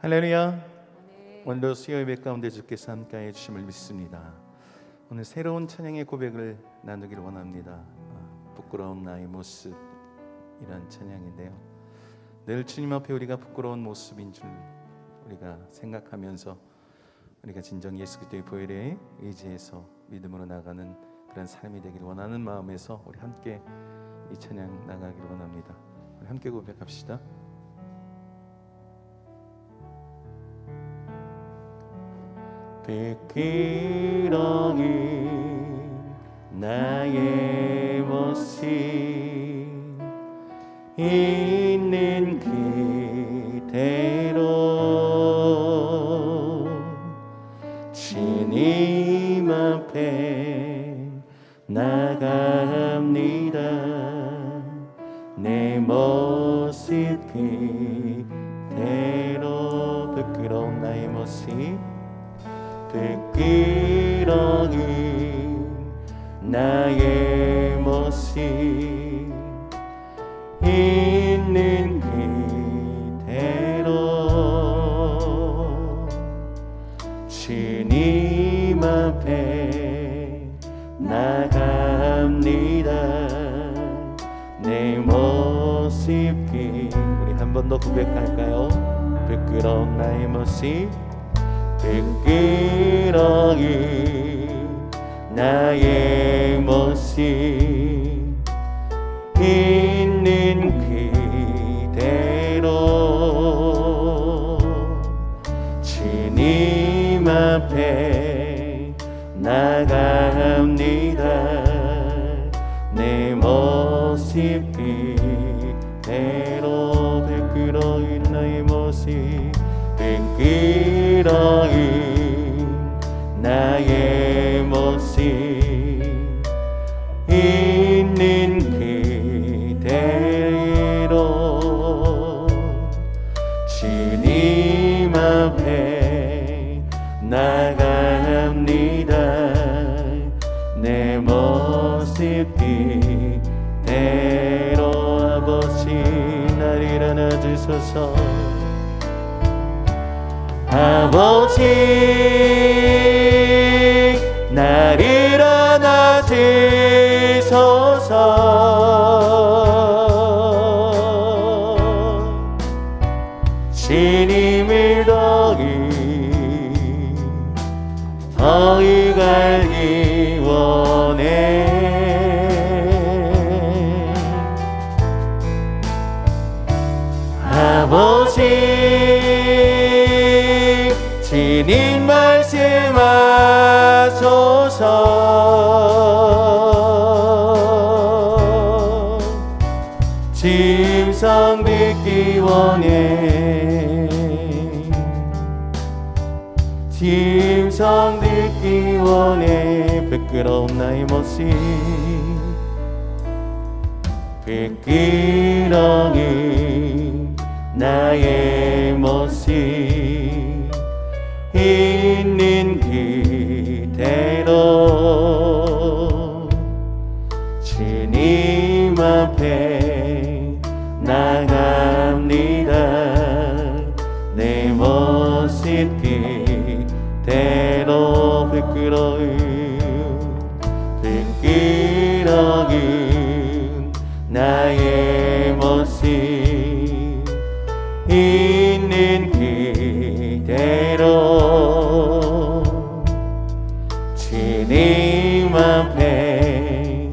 할렐루야. 오늘도 수요 예배 가운데 주께서 함께해 주심을 믿습니다. 오늘 새로운 찬양의 고백을 나누기를 원합니다. 부끄러운 나의 모습이란 찬양인데요, 늘 주님 앞에 우리가 부끄러운 모습인 줄 우리가 생각하면서 우리가 진정 예수 그리스도의 보혈에 의지해서 믿음으로 나가는 그런 삶이 되기를 원하는 마음에서 우리 함께 이 찬양 나가기를 원합니다. 우리 함께 고백합시다. 부끄러운 나의 모습 있는 그대로 주님 앞에 나갑니다. 내 모습 그대로 부끄러운 나의 모습 부끄러운 나의 모습 있는 그대로 주님 앞에 나갑니다. 내 모습 우리 한 번 더 고백할까요? 부끄러운 나의 모습 부끄러운 나의 모습 있는 그대로 주님 앞에 나갑니다. 내 모습 그대로 부끄러운 나의 모습 부끄러운 나의 모습 있는 그대로 주님 앞에 나갑니다. 내 모습 그대로 아버지 날 일어나 주소서. 아버지 날 일어나 주소서. 주님을 더욱 알기 원해. 아버지 주님 말씀하소서. 짐승 듣기 원해. 짐승 듣기 원해. 부끄러운 나의 모습 부끄러운 나의 모습 있는 그대로 주님 앞에 나갑니다. 내 모습 그대로 부끄러운 나의 모습 있는 그대로 주님 앞에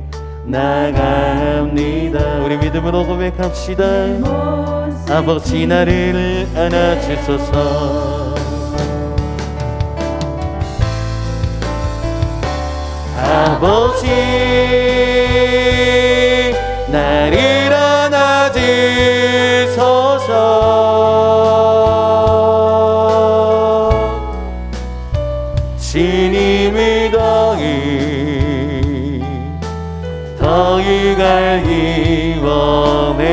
나갑니다. 우리 믿음으로 고백합시다. 아버지 나를 안아주소서. 아버지 날 일어나 주소서. 주님을 더욱 알기 원해.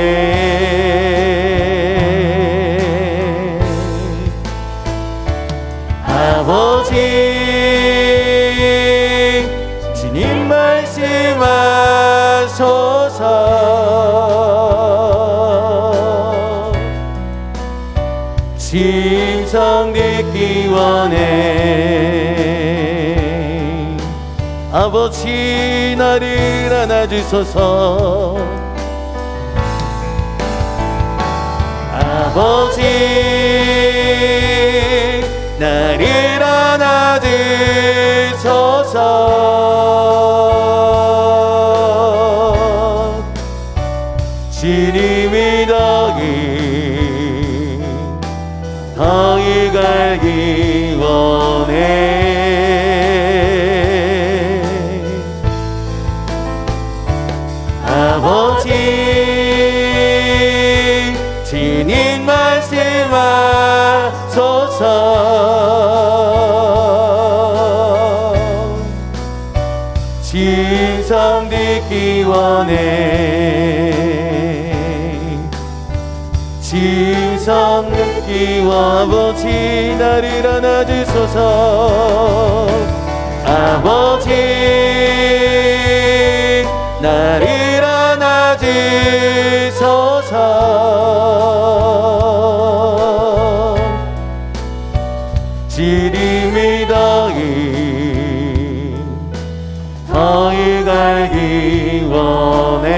아버지 주님 말씀하소서. 짐승 아버지 나를 안아주소서. 아버지 나를 안아주소서. 주님이 더욱 알기 원해. 아버지 주님 말씀하소서. 진성 듣기 원해. 진성 듣기 원해. 아버지 나를 안아주소서. 아버지 나를 안아주소서. 주님이 더욱 알기 원해.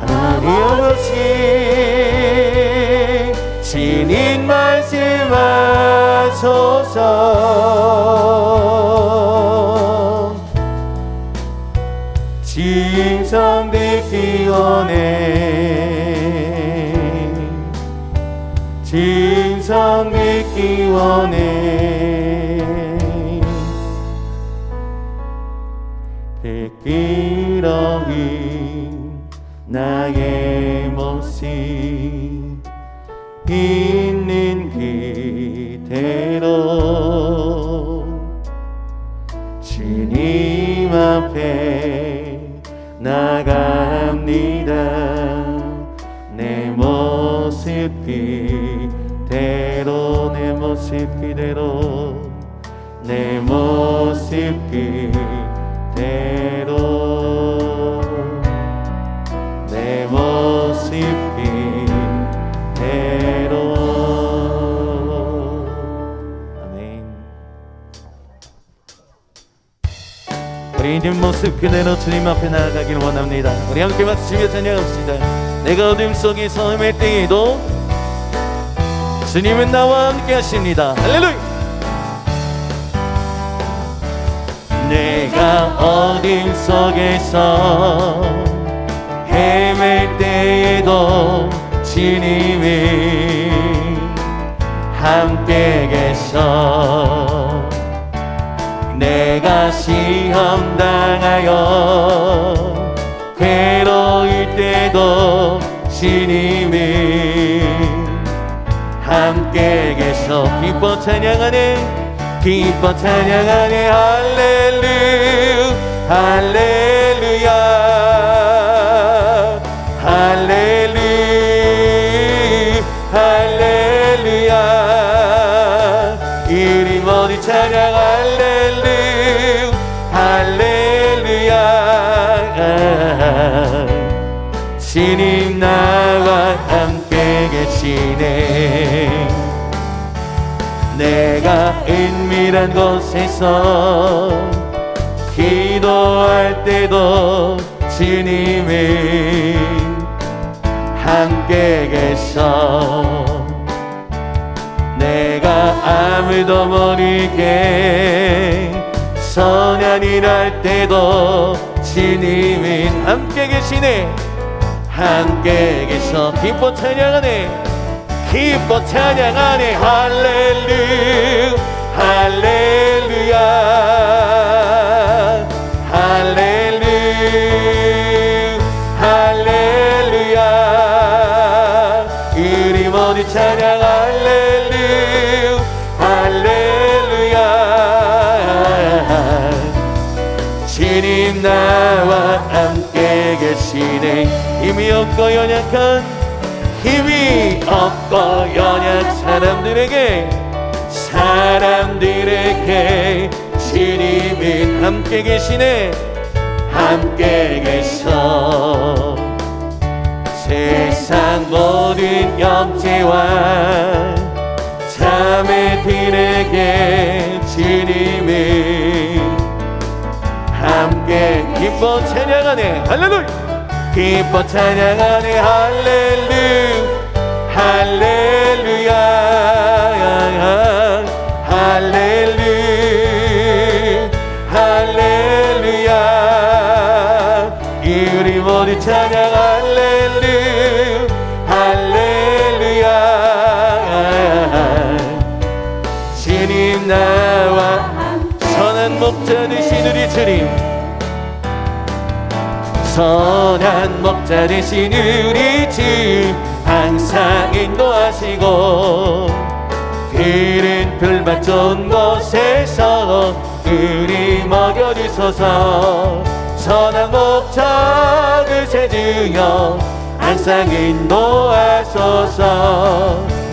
아버지 주님 말씀하소서. 진성 듣기 원해. 진성 듣기 원해. 부끄러운 나의 모습 있는 그대로 주님 앞에 나갑니다. 내 모습 그대로, 내 모습 그대로, 내 모습 그대로, 내 모습 그대로. 아멘. 우리 있는 모습 그대로 주님 앞에 나아가길 원합니다. 우리 함께 박수치며 찬양합시다. 내가 어둠 속에서 헤맬 때에도 주님은 나와 함께 하십니다. 할렐루야. 내가 어둠 속에서 헤맬 때에도 주님이 함께 계셔. 내가 시험 당하여 괴로울 때도 주님이 함께 계셔. 기뻐 찬양하네, 기뻐 찬양하네. 할렐루야, 할렐루야, 할렐루야, 할렐루야. 이리 모두 찬양. 할렐루야, 할렐루야. 주님 나와 함께 계시네. 내가 은밀한 곳에서 기도할 때도 주님이 함께 계셔. 내가 아무도 모르게 선한일 때도 주님이 함께 계시네. 함께 계셔. 기뻐 찬양하네, 기뻐 찬양하네. 할렐루야, 할렐루야, 할렐루야, 할렐루야. 우리 모두 찬양. 할렐루야, 할렐루야. 주님 나와 함께 계시네. 힘이 없고 연약한, 힘이 없고 연약한 사람들에게 주님이 함께 계시네. 함께 계셔. 세상 모든 형제와 자매들 기뻐 찬양하네. 할렐루야. 기뻐 찬양하네. 할렐루야 할렐루야 할렐루야 할렐루야. 우리 모두 찬양 할렐루야 할렐루야. 주님 나와 선한 목자 되신 우리 주님, 선한 목자 되신 우리 주 항상 인도하시고 그린 불밭 좋은 곳에서 우리 먹여주소서. 선한 목자 그새 주여 항상 인도하소서.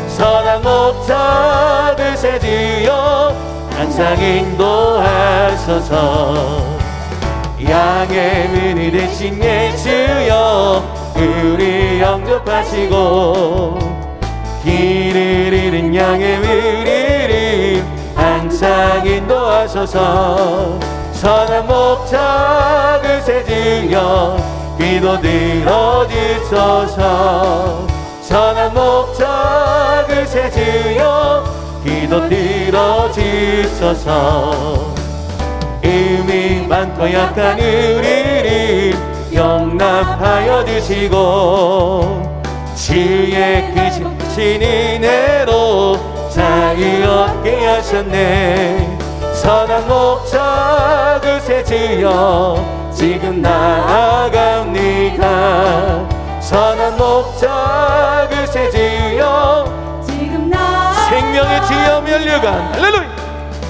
선한 목자 그새 주여 항상 인도하소서. 양의 문이 되신 예수여 우리 영접하시고 길을 잃은 양의 우리를 항상 인도하소서. 선한 목자 그새 주여 기도 들어주소서. 선한 목자 그새 주여 기도 들어주소서. 의미 많고 약한 우리를 용납하여 주시고 주의 크신 은혜로 자유 얻게 하셨네. 선한 목자 그새 주여 지금 나아갑니다. 선한 목자 그새 주여 지금 나아갑니다. 생명의 주여 면류관 할렐루야.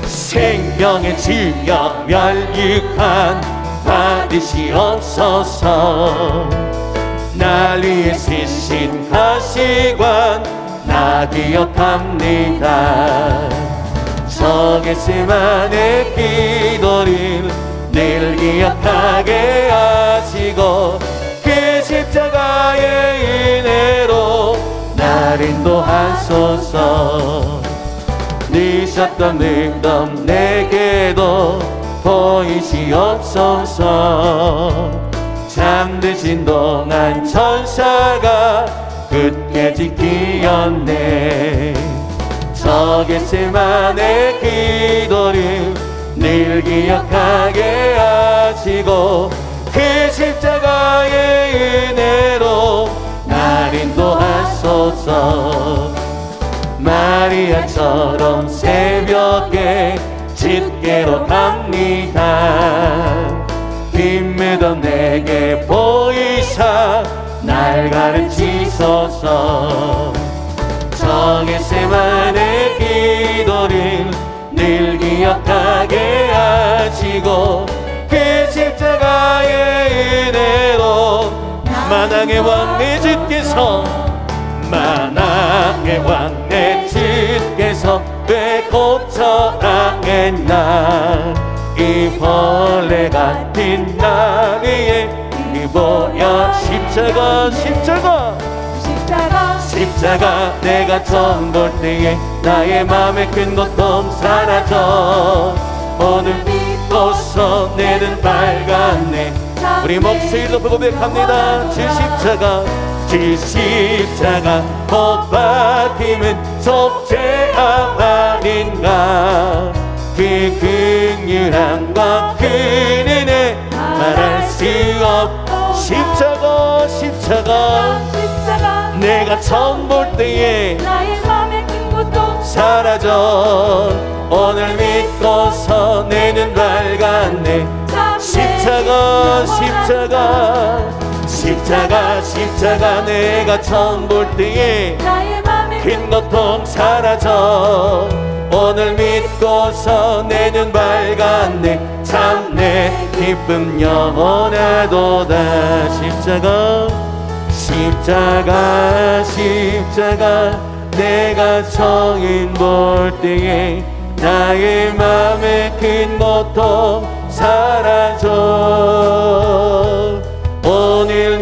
생명의 주여 면류관 받으시옵소서. 날 위해 쓰신 가시관 나 기억합니다. 저 겟세마네 기도를 늘 기억하게 하시고 그 십자가의 은혜로 날 인도하소서. 늦었던 늙던 내게도 보이시옵소서. 잠드신 동안 천사가 굳게 지키었네. 저 겟세마네 기도를 늘 기억하게 하시고 그 십자가의 은혜로 날 인도하소서. 마리아처럼 새벽에 집게로 갑니다. 빈무던 내게 보이사 날 가르치소서. 저 겟세마네 기도를 늘 기억하게 하시고 그 십자가의 은혜로 만왕의 왕 내 주께서 만왕의 왕 내 주께서 왜 고쳐당했나. 이 벌레 같은 나 위에 이 보여 십자가 십자가 십자가 십자가. 내가 처음 볼 때에 나의 맘에 큰 고통 사라져. 오늘 믿고서 내는 빨갛네. 우리 목소리로 고백합니다. 주 십자가 주 십자가 못 박힘은 속죄함 아닌가. 그 긍휼함과 그 은혜 말할 수 없. 십자가 십자가 내가 처음 볼 때에 나의 맘에 큰 고통 사라져. 오늘 믿고서 내 눈 밝았네. 십자가 십자가 십자가 십자가 내가 처음 볼 때에 나의 맘에 큰 고통 사라져. 오늘 믿고서 내 눈 밝았네. 참 내 기쁨 영원하도다. 십자가 십자가 십자가 내가 성인 볼 때에 나의 맘에 큰 고통 사라져. 오늘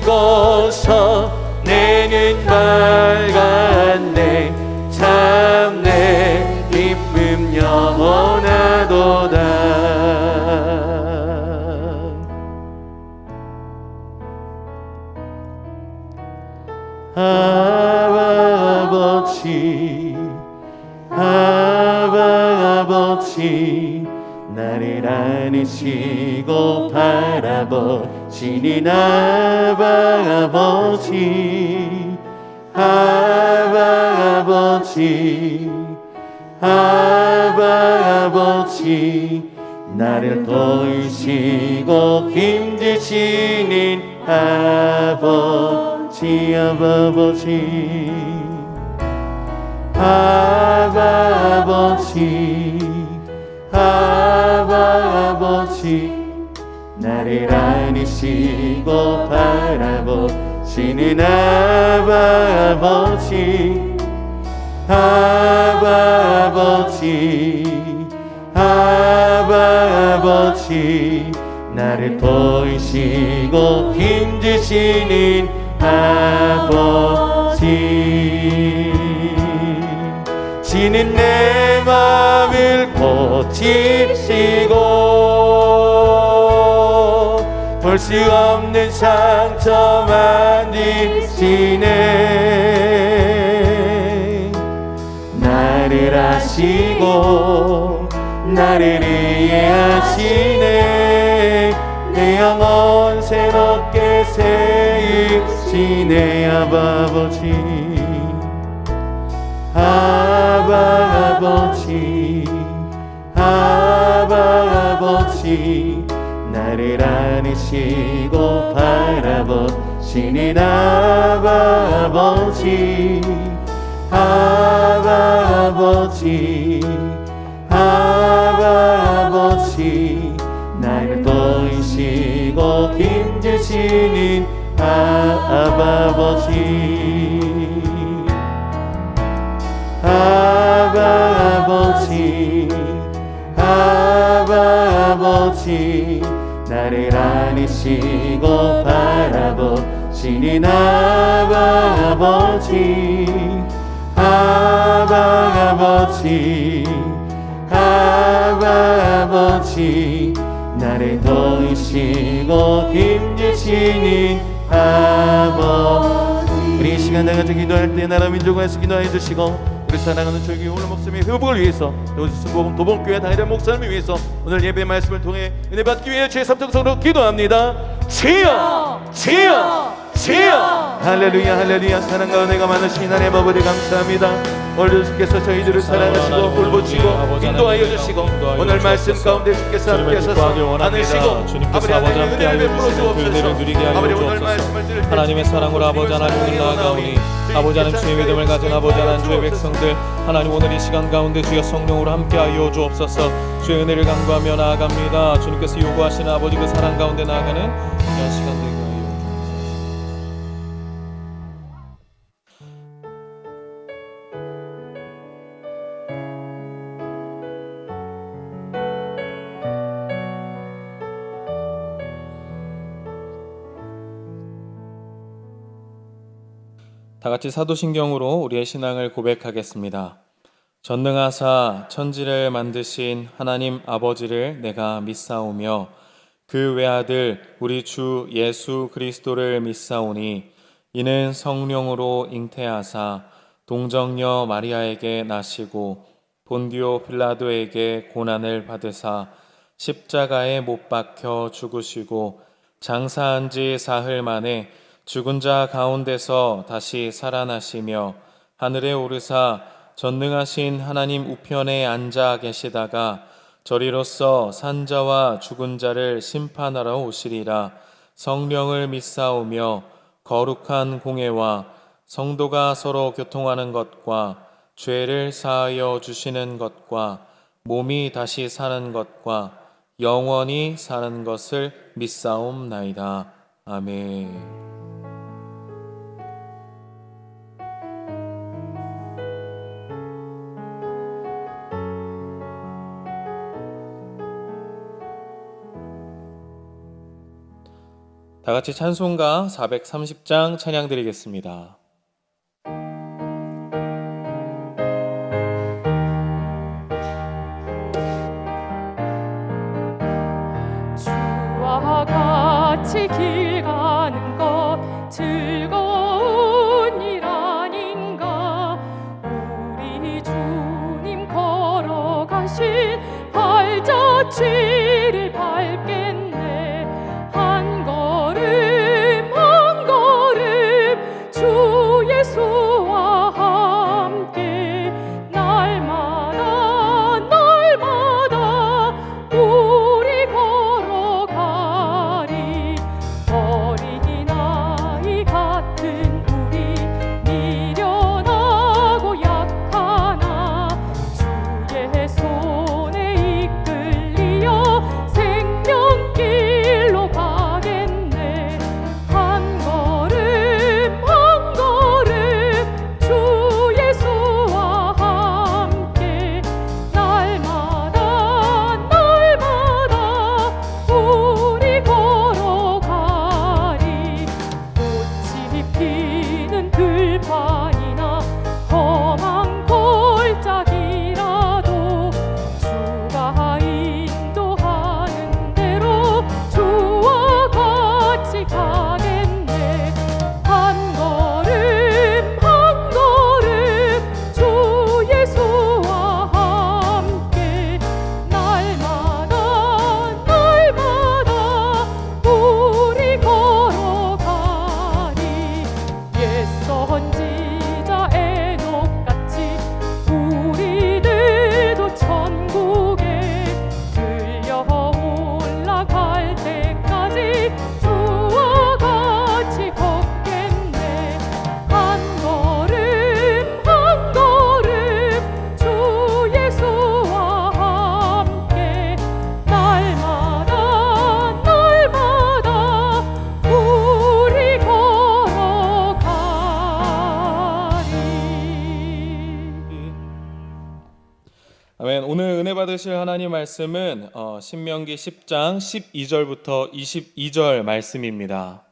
믿고서 내 눈 밝았네. 참 내 기쁨 영원하도다. 아버지 아바 아버지 나를 안으시고 바라보시는 아바 아버지 아바 아버지 아바 아버지 나를 도우시고 힘주시는 아버지 아바 아버지 아바 아버지 아바 아버지 나를 안으시고 바라보시는 아바 아버지 아바 아버지 아바 아버지 나를 도우시고 힘주시는 아버지 지는 내 마음을 고치시고 볼 수 없는 상처 만드시네 나를 아시고 나를 이해하시네 내 영혼 새롭게 세우시네 아바 아버지 아바 아버지 아바 아버지 나를 안으시고 바라보시는 아바 아버지 아바 아버지 아바 아버지 나를 도우시고 힘주시는 아바 아버지 아바 아버지 아바 아버지 나를 안으시고 바라보시는 아바 아버지 아바 아버지 아바 아버지 나를 도우시고 힘주시는 아버지 우리 이 시간 다 같이 기도할 때 나라 민족을 위해서 기도해 주시고 우리 사랑하는 저기 오늘 목사님의 회복을 위해서 요지순복음 도봉교회 다이런 목사님을 위해서 오늘 예배 말씀을 통해 은혜 받기 위해 제3특성으로 기도합니다. 주여 주여 주여 할렐루야 할렐루야 사랑과 은혜가 많으신 하나님 아버지 감사합니다. 오늘 주께서 저희들을 사랑하시고 돌보시고 인도하여 주시고 오늘 말씀 가운데 주께서 함께 하셔서 안으시고 아버지 하나님의 은혜를 베풀어 주옵소서 아버지 오늘 말씀을 들을 때 하나님의 사랑으로 아버지 하나님을 나아가오니 아버지 하나님 주의 믿음을 가진 아버지 하나님 주의 백성들 하나님 오늘 이 시간 가운데 주의 성령으로 함께하여 주옵소서 주의 은혜를 간구하며 나아갑니다. 주님께서 요구하시는 아버지 그 사랑 가운데 나아가는 귀한 시간 되게 하여 주옵소서. 다 같이 사도신경으로 우리의 신앙을 고백하겠습니다. 전능하사 천지를 만드신 하나님 아버지를 내가 믿사오며 그 외아들 우리 주 예수 그리스도를 믿사오니 이는 성령으로 잉태하사 동정녀 마리아에게 나시고 본디오 빌라도에게 고난을 받으사 십자가에 못 박혀 죽으시고 장사한 지 사흘 만에 죽은 자 가운데서 다시 살아나시며 하늘에 오르사 전능하신 하나님 우편에 앉아 계시다가 저리로서 산자와 죽은 자를 심판하러 오시리라. 성령을 믿사오며 거룩한 공회와 성도가 서로 교통하는 것과 죄를 사하여 주시는 것과 몸이 다시 사는 것과 영원히 사는 것을 믿사옵나이다. 아멘. 다 같이 찬송가 430장 찬양 드리겠습니다. 주와 같이 길 가는 것 즐거운 일 아닌가 진실을 밟겠네. 한 걸음 한 걸음 주 예수와 함께 날마다 날마다 우리 걸어가리. 어린아이 같은 우리 미련하고 약하나 주의 손에 이끌리어 생명길로 가겠네. 한 걸음 한 걸음 주 예수와 함께 날마다 날마다 우리 걸어가리. 꽃이 피는 들판이나 험한 골짜기라도 주가 인도하는 대로 주와 같이 가겠네. 한 걸음 한 걸음 주 예수와 함께 날마다 날마다 우리 걸어가리. 옛 선지자 에녹같이 우리들도 천국에 들려 올라갈 때까지 주와 같이 걷겠네. 한 걸음 한 걸음 주 예수와 함께 날마다 날마다 우리 걸어가리. 아멘. 오늘 은혜 받으실 하나님 말씀은 신명기 10장 12절부터 22절 말씀입니다.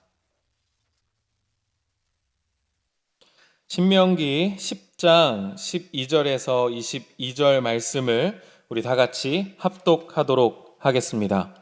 신명기 10장 12절에서 22절 말씀을 우리 다 같이 합독하도록 하겠습니다.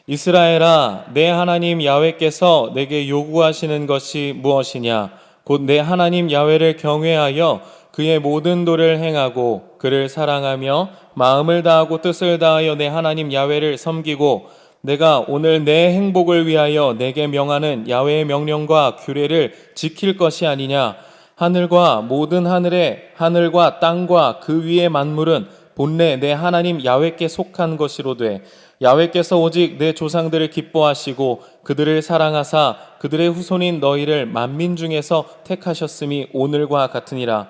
이스라엘아, 내 하나님 야훼께서 내게 요구하시는 것이 무엇이냐? 곧 내 하나님 야훼를 경외하여 그의 모든 도를 행하고 그를 사랑하며 마음을 다하고 뜻을 다하여 내 하나님 야훼를 섬기고 내가 오늘 내 행복을 위하여 내게 명하는 야훼의 명령과 규례를 지킬 것이 아니냐? 하늘과 모든 하늘과 땅과 그 위의 만물은 본래 내 하나님 야훼께 속한 것이로되 야훼께서 오직 내 조상들을 기뻐하시고 그들을 사랑하사 그들의 후손인 너희를 만민 중에서 택하셨음이 오늘과 같으니라.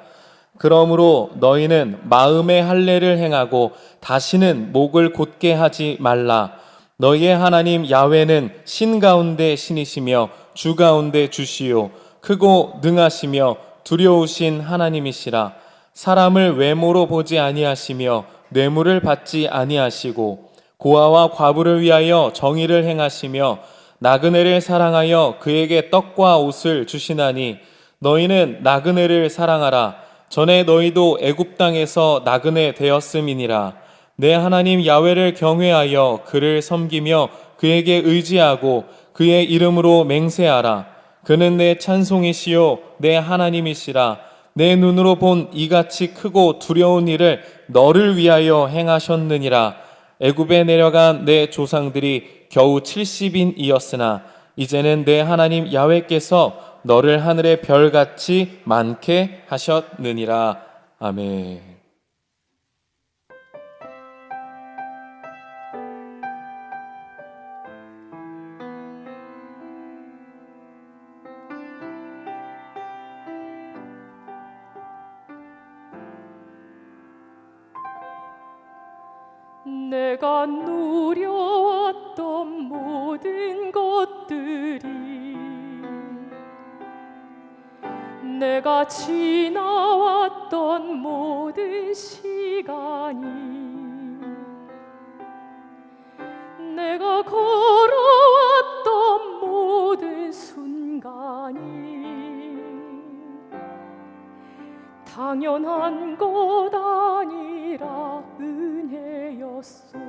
그러므로 너희는 마음의 할례를 행하고 다시는 목을 곧게 하지 말라. 너희의 하나님 야훼는 신 가운데 신이시며 주 가운데 주시요 크고 능하시며 두려우신 하나님이시라. 사람을 외모로 보지 아니하시며 뇌물을 받지 아니하시고 고아와 과부를 위하여 정의를 행하시며 나그네를 사랑하여 그에게 떡과 옷을 주시나니 너희는 나그네를 사랑하라. 전에 너희도 애굽 땅에서 나그네 되었음이니라. 내 하나님 야훼를 경외하여 그를 섬기며 그에게 의지하고 그의 이름으로 맹세하라. 그는 내 찬송이시요 내 하나님이시라. 내 눈으로 본 이같이 크고 두려운 일을 너를 위하여 행하셨느니라. 애굽에 내려간 내 조상들이 겨우 70인이었으나 이제는 내 하나님 야훼께서 너를 하늘의 별같이 많게 하셨느니라. 아멘. 내가 누려왔던 모든 것들이 내가 지나왔던 모든 시간이 내가 걸어왔던 모든 순간이 당연한 것 아니라 은혜였소.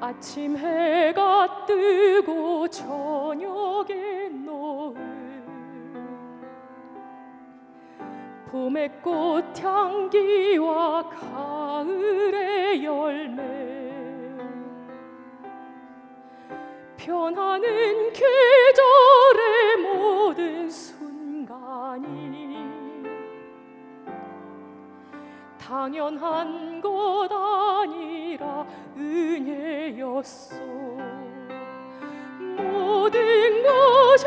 아침 해가 뜨고 저녁에 노을 봄의 꽃향기와 가을의 열매 변하는 계절의 모든 순간이 당연한 것 아니라 은혜였소. 모든 것이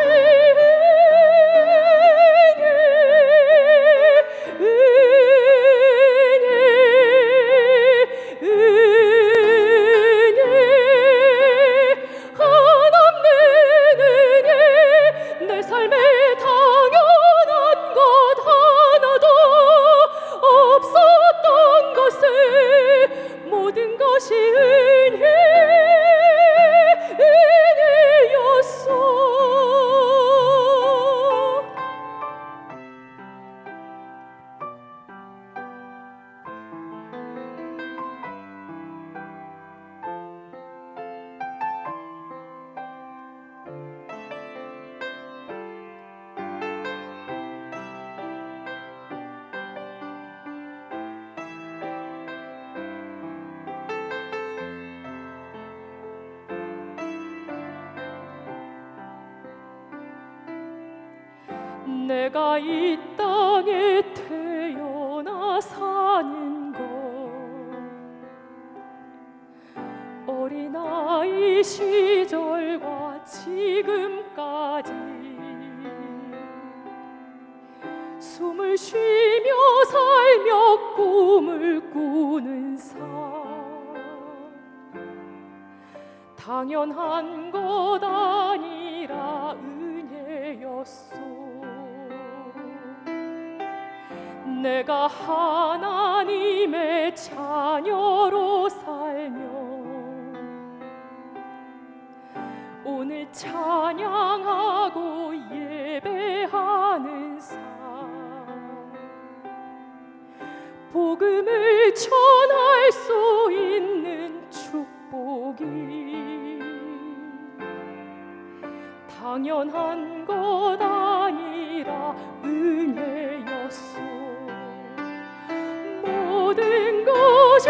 내가 이 땅에 태어나 사는 것 어린아이 시절과 지금까지 숨을 쉬며 살며 꿈을 꾸는 삶 당연한 것 아니라 은혜였소. 내가 하나님의 자녀로 살며 오늘 찬양하고 예배하는 삶 복음을 전할 수 있는 축복이 당연한 것 아니라 은혜였소. 모든 것이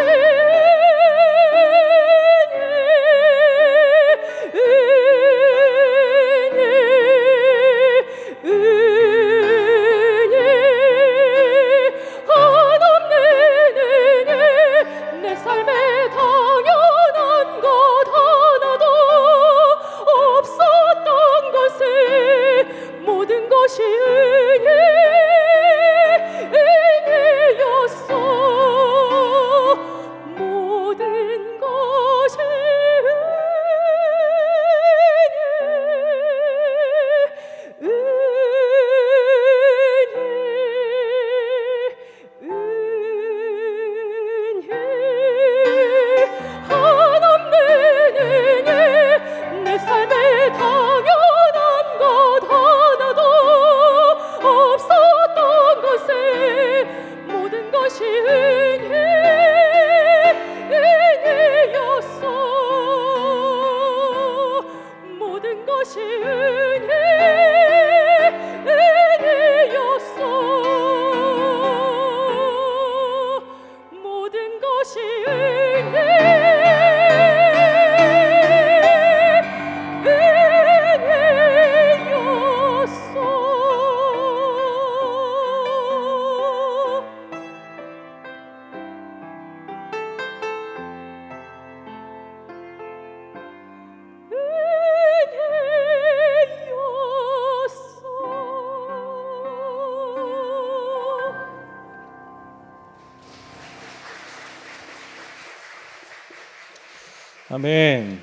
아멘.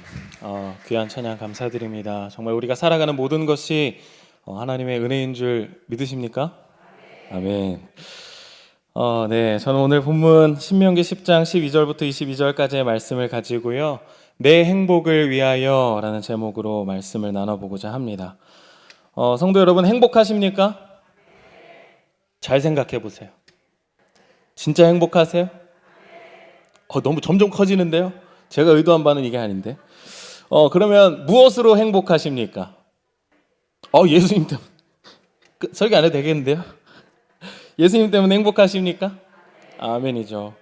귀한 찬양 감사드립니다. 정말 우리가 살아가는 모든 것이 하나님의 은혜인 줄 믿으십니까? 아멘. 네, 저는 오늘 본문 신명기 10장 12절부터 22절까지의 말씀을 가지고요. 내 행복을 위하여 라는 제목으로 말씀을 나눠보고자 합니다. 성도 여러분, 행복하십니까? 잘 생각해 보세요. 진짜 행복하세요? 너무 점점 커지는데요? 제가 의도한 바는 이게 아닌데. 그러면 무엇으로 행복하십니까? 예수님 때문에. 설교 안 해도 되겠는데요? 예수님 때문에 행복하십니까? 아멘이죠.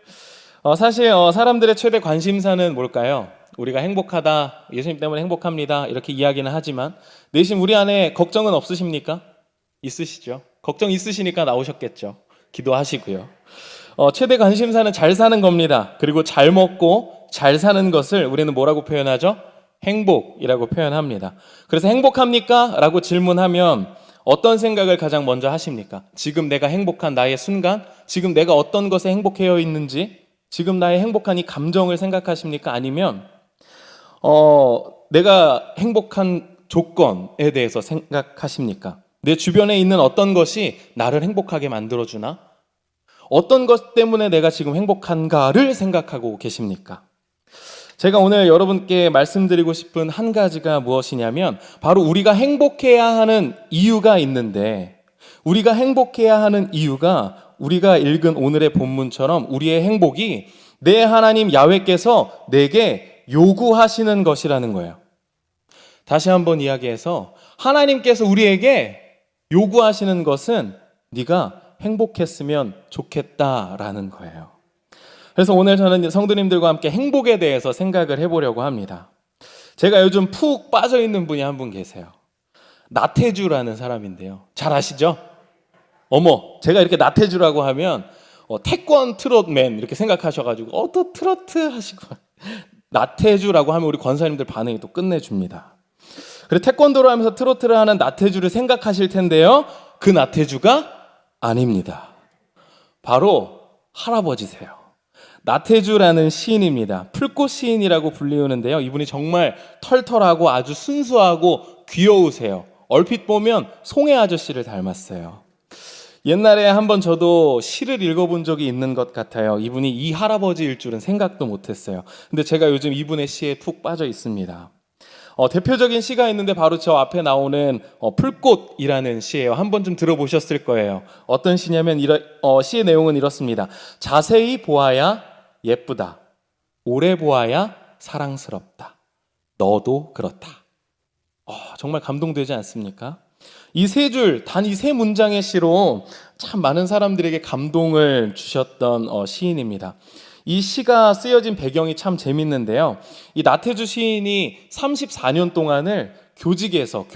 사실 사람들의 최대 관심사는 뭘까요? 우리가 행복하다, 예수님 때문에 행복합니다 이렇게 이야기는 하지만 내심 우리 안에 걱정은 없으십니까? 있으시죠? 걱정 있으시니까 나오셨겠죠. 기도하시고요. 최대 관심사는 잘 사는 겁니다. 그리고 잘 먹고 잘 사는 것을 우리는 뭐라고 표현하죠? 행복이라고 표현합니다. 그래서 행복합니까? 라고 질문하면 어떤 생각을 가장 먼저 하십니까? 지금 내가 행복한 나의 순간, 지금 내가 어떤 것에 행복해 있는지, 지금 나의 행복한 이 감정을 생각하십니까? 아니면 내가 행복한 조건에 대해서 생각하십니까? 내 주변에 있는 어떤 것이 나를 행복하게 만들어주나? 어떤 것 때문에 내가 지금 행복한가를 생각하고 계십니까? 제가 오늘 여러분께 말씀드리고 싶은 한 가지가 무엇이냐면 바로 우리가 행복해야 하는 이유가 있는데 우리가 행복해야 하는 이유가 우리가 읽은 오늘의 본문처럼 우리의 행복이 내 하나님 야훼께서 내게 요구하시는 것이라는 거예요. 다시 한번 이야기해서 하나님께서 우리에게 요구하시는 것은 네가 행복했으면 좋겠다라는 거예요. 그래서 오늘 저는 성도님들과 함께 행복에 대해서 생각을 해보려고 합니다. 제가 요즘 푹 빠져있는 분이 한 분 계세요. 나태주라는 사람인데요. 잘 아시죠? 어머, 제가 이렇게 나태주라고 하면 태권 트롯맨 이렇게 생각하셔가지고 또 트로트 하시고 나태주라고 하면 우리 권사님들 반응이 또 끝내줍니다. 그리고 태권도를 하면서 트로트를 하는 나태주를 생각하실 텐데요. 그 나태주가 아닙니다. 바로 할아버지세요. 나태주라는 시인입니다. 풀꽃 시인이라고 불리우는데요. 이분이 정말 털털하고 아주 순수하고 귀여우세요. 얼핏 보면 송혜 아저씨를 닮았어요. 옛날에 한번 저도 시를 읽어본 적이 있는 것 같아요. 이분이 이 할아버지일 줄은 생각도 못했어요. 근데 제가 요즘 이분의 시에 푹 빠져 있습니다. 대표적인 시가 있는데 바로 저 앞에 나오는 풀꽃이라는 시예요. 한 번쯤 들어보셨을 거예요. 어떤 시냐면 시의 내용은 이렇습니다. 자세히 보아야 예쁘다. 오래 보아야 사랑스럽다. 너도 그렇다. 정말 감동되지 않습니까? 이 세 줄, 단 이 세 문장의 시로 참 많은 사람들에게 감동을 주셨던 시인입니다. 이 시가 쓰여진 배경이 참 재밌는데요. 이 나태주 시인이 34년 동안을 교계에서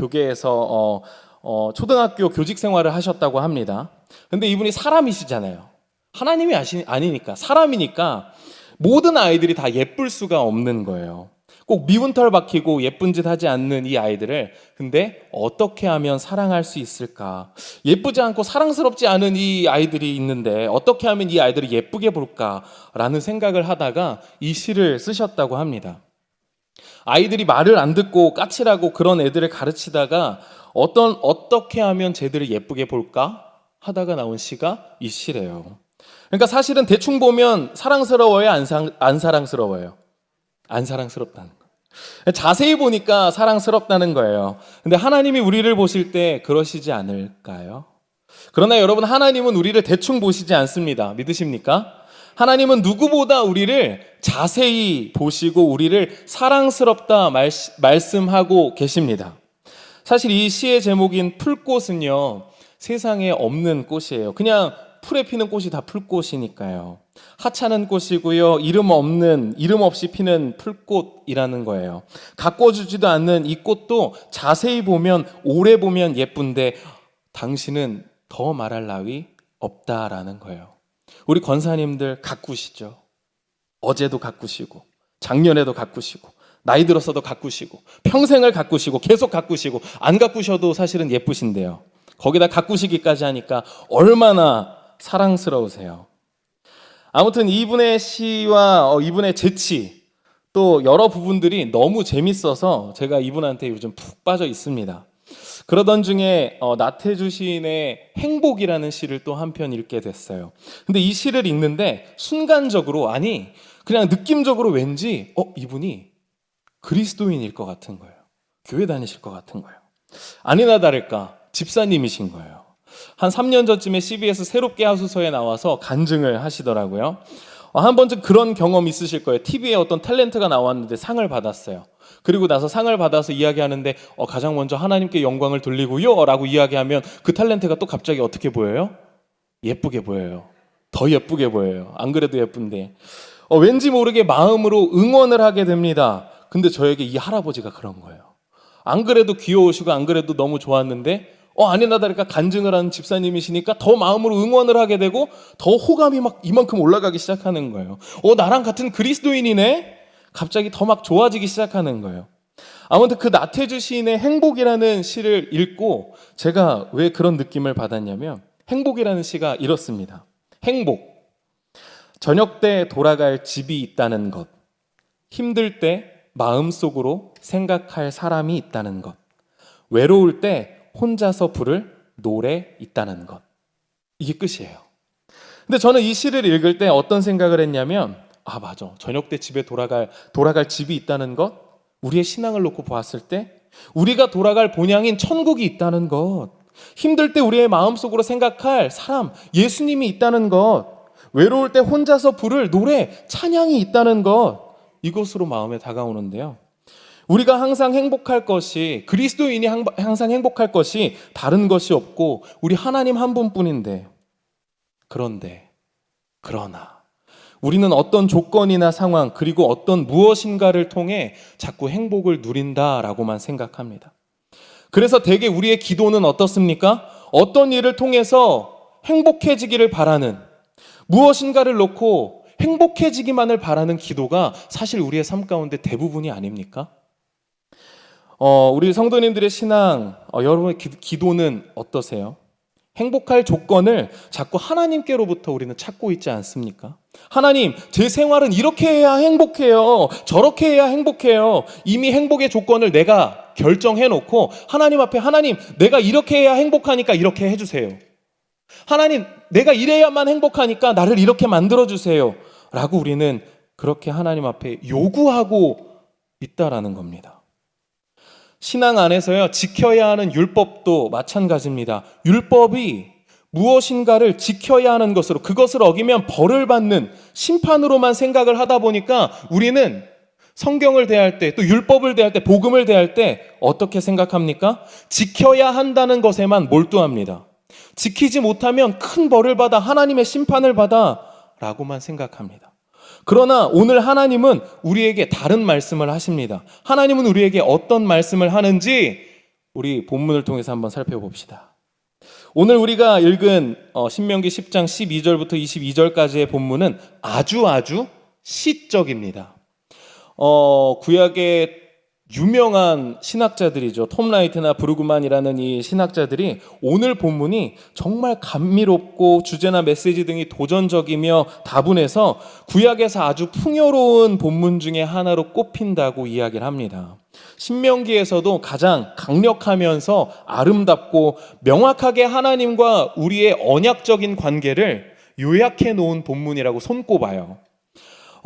초등학교 교직 생활을 하셨다고 합니다. 근데 이분이 사람이시잖아요. 하나님이 아니니까, 사람이니까 모든 아이들이 다 예쁠 수가 없는 거예요. 꼭 미운 털 박히고 예쁜 짓 하지 않는 이 아이들을 근데 어떻게 하면 사랑할 수 있을까? 예쁘지 않고 사랑스럽지 않은 이 아이들이 있는데 어떻게 하면 이 아이들을 예쁘게 볼까라는 생각을 하다가 이 시를 쓰셨다고 합니다. 아이들이 말을 안 듣고 까칠하고 그런 애들을 가르치다가 어떻게 하면 쟤들을 예쁘게 볼까 하다가 나온 시가 이 시래요. 그러니까 사실은 대충 보면 사랑스러워요, 안 사랑스러워요? 안 사랑스럽다는 거. 자세히 보니까 사랑스럽다는 거예요. 근데 하나님이 우리를 보실 때 그러시지 않을까요? 그러나 여러분, 하나님은 우리를 대충 보시지 않습니다. 믿으십니까? 하나님은 누구보다 우리를 자세히 보시고 우리를 사랑스럽다 말씀하고 계십니다. 사실 이 시의 제목인 풀꽃은요, 세상에 없는 꽃이에요. 그냥 풀에 피는 꽃이 다 풀꽃이니까요. 하찮은 꽃이고요. 이름 없이 피는 풀꽃이라는 거예요. 가꿔주지도 않는 이 꽃도 자세히 보면, 오래 보면 예쁜데 당신은 더 말할 나위 없다라는 거예요. 우리 권사님들 가꾸시죠. 어제도 가꾸시고, 작년에도 가꾸시고, 나이 들어서도 가꾸시고, 평생을 가꾸시고, 계속 가꾸시고, 안 가꾸셔도 사실은 예쁘신데요. 거기다 가꾸시기까지 하니까 얼마나 사랑스러우세요. 아무튼 이분의 시와 이분의 재치, 또 여러 부분들이 너무 재밌어서 제가 이분한테 요즘 푹 빠져 있습니다. 그러던 중에 나태주 시인의 행복이라는 시를 또 한 편 읽게 됐어요. 근데 이 시를 읽는데 순간적으로, 아니 그냥 느낌적으로 왠지 이분이 그리스도인일 것 같은 거예요. 교회 다니실 것 같은 거예요. 아니나 다를까 집사님이신 거예요. 한 3년 전쯤에 CBS 새롭게 하소서에 나와서 간증을 하시더라고요. 한 번쯤 그런 경험 있으실 거예요. TV에 어떤 탤런트가 나왔는데 상을 받았어요. 그리고 나서 상을 받아서 이야기하는데 가장 먼저 하나님께 영광을 돌리고요 라고 이야기하면 그 탤런트가 또 갑자기 어떻게 보여요? 예쁘게 보여요. 더 예쁘게 보여요. 안 그래도 예쁜데 왠지 모르게 마음으로 응원을 하게 됩니다. 근데 저에게 이 할아버지가 그런 거예요. 안 그래도 귀여우시고 안 그래도 너무 좋았는데 아니나 다를까 간증을 하는 집사님이시니까 더 마음으로 응원을 하게 되고 더 호감이 막 이만큼 올라가기 시작하는 거예요. 나랑 같은 그리스도인이네? 갑자기 더 막 좋아지기 시작하는 거예요. 아무튼 그 나태주 시인의 행복이라는 시를 읽고 제가 왜 그런 느낌을 받았냐면 행복이라는 시가 이렇습니다. 행복. 저녁 때 돌아갈 집이 있다는 것. 힘들 때 마음속으로 생각할 사람이 있다는 것. 외로울 때 혼자서 부를 노래 있다는 것. 이게 끝이에요. 근데 저는 이 시를 읽을 때 어떤 생각을 했냐면 맞아. 저녁 때 집에 돌아갈 집이 있다는 것. 우리의 신앙을 놓고 보았을 때 우리가 돌아갈 본향인 천국이 있다는 것. 힘들 때 우리의 마음속으로 생각할 사람, 예수님이 있다는 것. 외로울 때 혼자서 부를 노래, 찬양이 있다는 것. 이것으로 마음에 다가오는데요. 우리가 항상 행복할 것이, 그리스도인이 항상 행복할 것이 다른 것이 없고 우리 하나님 한 분뿐인데, 그러나 우리는 어떤 조건이나 상황 그리고 어떤 무엇인가를 통해 자꾸 행복을 누린다라고만 생각합니다. 그래서 대개 우리의 기도는 어떻습니까? 어떤 일을 통해서 행복해지기를 바라는, 무엇인가를 놓고 행복해지기만을 바라는 기도가 사실 우리의 삶 가운데 대부분이 아닙니까? 우리 성도님들의 신앙, 여러분의 기도는 어떠세요? 행복할 조건을 자꾸 하나님께로부터 우리는 찾고 있지 않습니까? 하나님, 제 생활은 이렇게 해야 행복해요. 저렇게 해야 행복해요. 이미 행복의 조건을 내가 결정해놓고 하나님 앞에, 하나님, 내가 이렇게 해야 행복하니까 이렇게 해주세요. 하나님, 내가 이래야만 행복하니까 나를 이렇게 만들어주세요. 라고 우리는 그렇게 하나님 앞에 요구하고 있다라는 겁니다. 신앙 안에서요, 지켜야 하는 율법도 마찬가지입니다. 율법이 무엇인가를 지켜야 하는 것으로, 그것을 어기면 벌을 받는 심판으로만 생각을 하다 보니까 우리는 성경을 대할 때, 또 율법을 대할 때, 복음을 대할 때 어떻게 생각합니까? 지켜야 한다는 것에만 몰두합니다. 지키지 못하면 큰 벌을 받아, 하나님의 심판을 받아 라고만 생각합니다. 그러나 오늘 하나님은 우리에게 다른 말씀을 하십니다. 하나님은 우리에게 어떤 말씀을 하는지 우리 본문을 통해서 한번 살펴봅시다. 오늘 우리가 읽은 신명기 10장 12절부터 22절까지의 본문은 아주 시적입니다. 구약의 유명한 신학자들이죠. 톰 라이트나 브루그만이라는 이 신학자들이 오늘 본문이 정말 감미롭고 주제나 메시지 등이 도전적이며 다분해서 구약에서 아주 풍요로운 본문 중에 하나로 꼽힌다고 이야기를 합니다. 신명기에서도 가장 강력하면서 아름답고 명확하게 하나님과 우리의 언약적인 관계를 요약해 놓은 본문이라고 손꼽아요.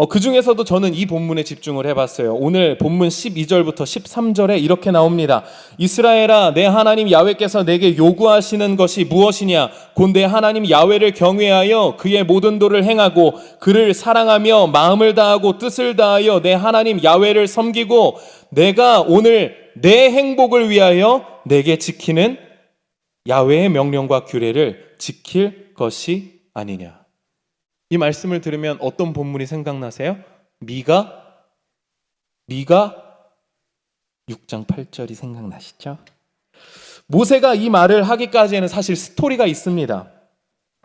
그 중에서도 저는 이 본문에 집중을 해봤어요. 오늘 본문 12절부터 13절에 이렇게 나옵니다. 이스라엘아, 내 하나님 야훼께서 내게 요구하시는 것이 무엇이냐? 곧 내 하나님 야훼를 경외하여 그의 모든 도를 행하고 그를 사랑하며 마음을 다하고 뜻을 다하여 내 하나님 야훼를 섬기고 내가 오늘 내 행복을 위하여 내게 지키는 야훼의 명령과 규례를 지킬 것이 아니냐. 이 말씀을 들으면 어떤 본문이 생각나세요? 미가 6장 8절이 생각나시죠? 모세가 이 말을 하기까지에는 사실 스토리가 있습니다.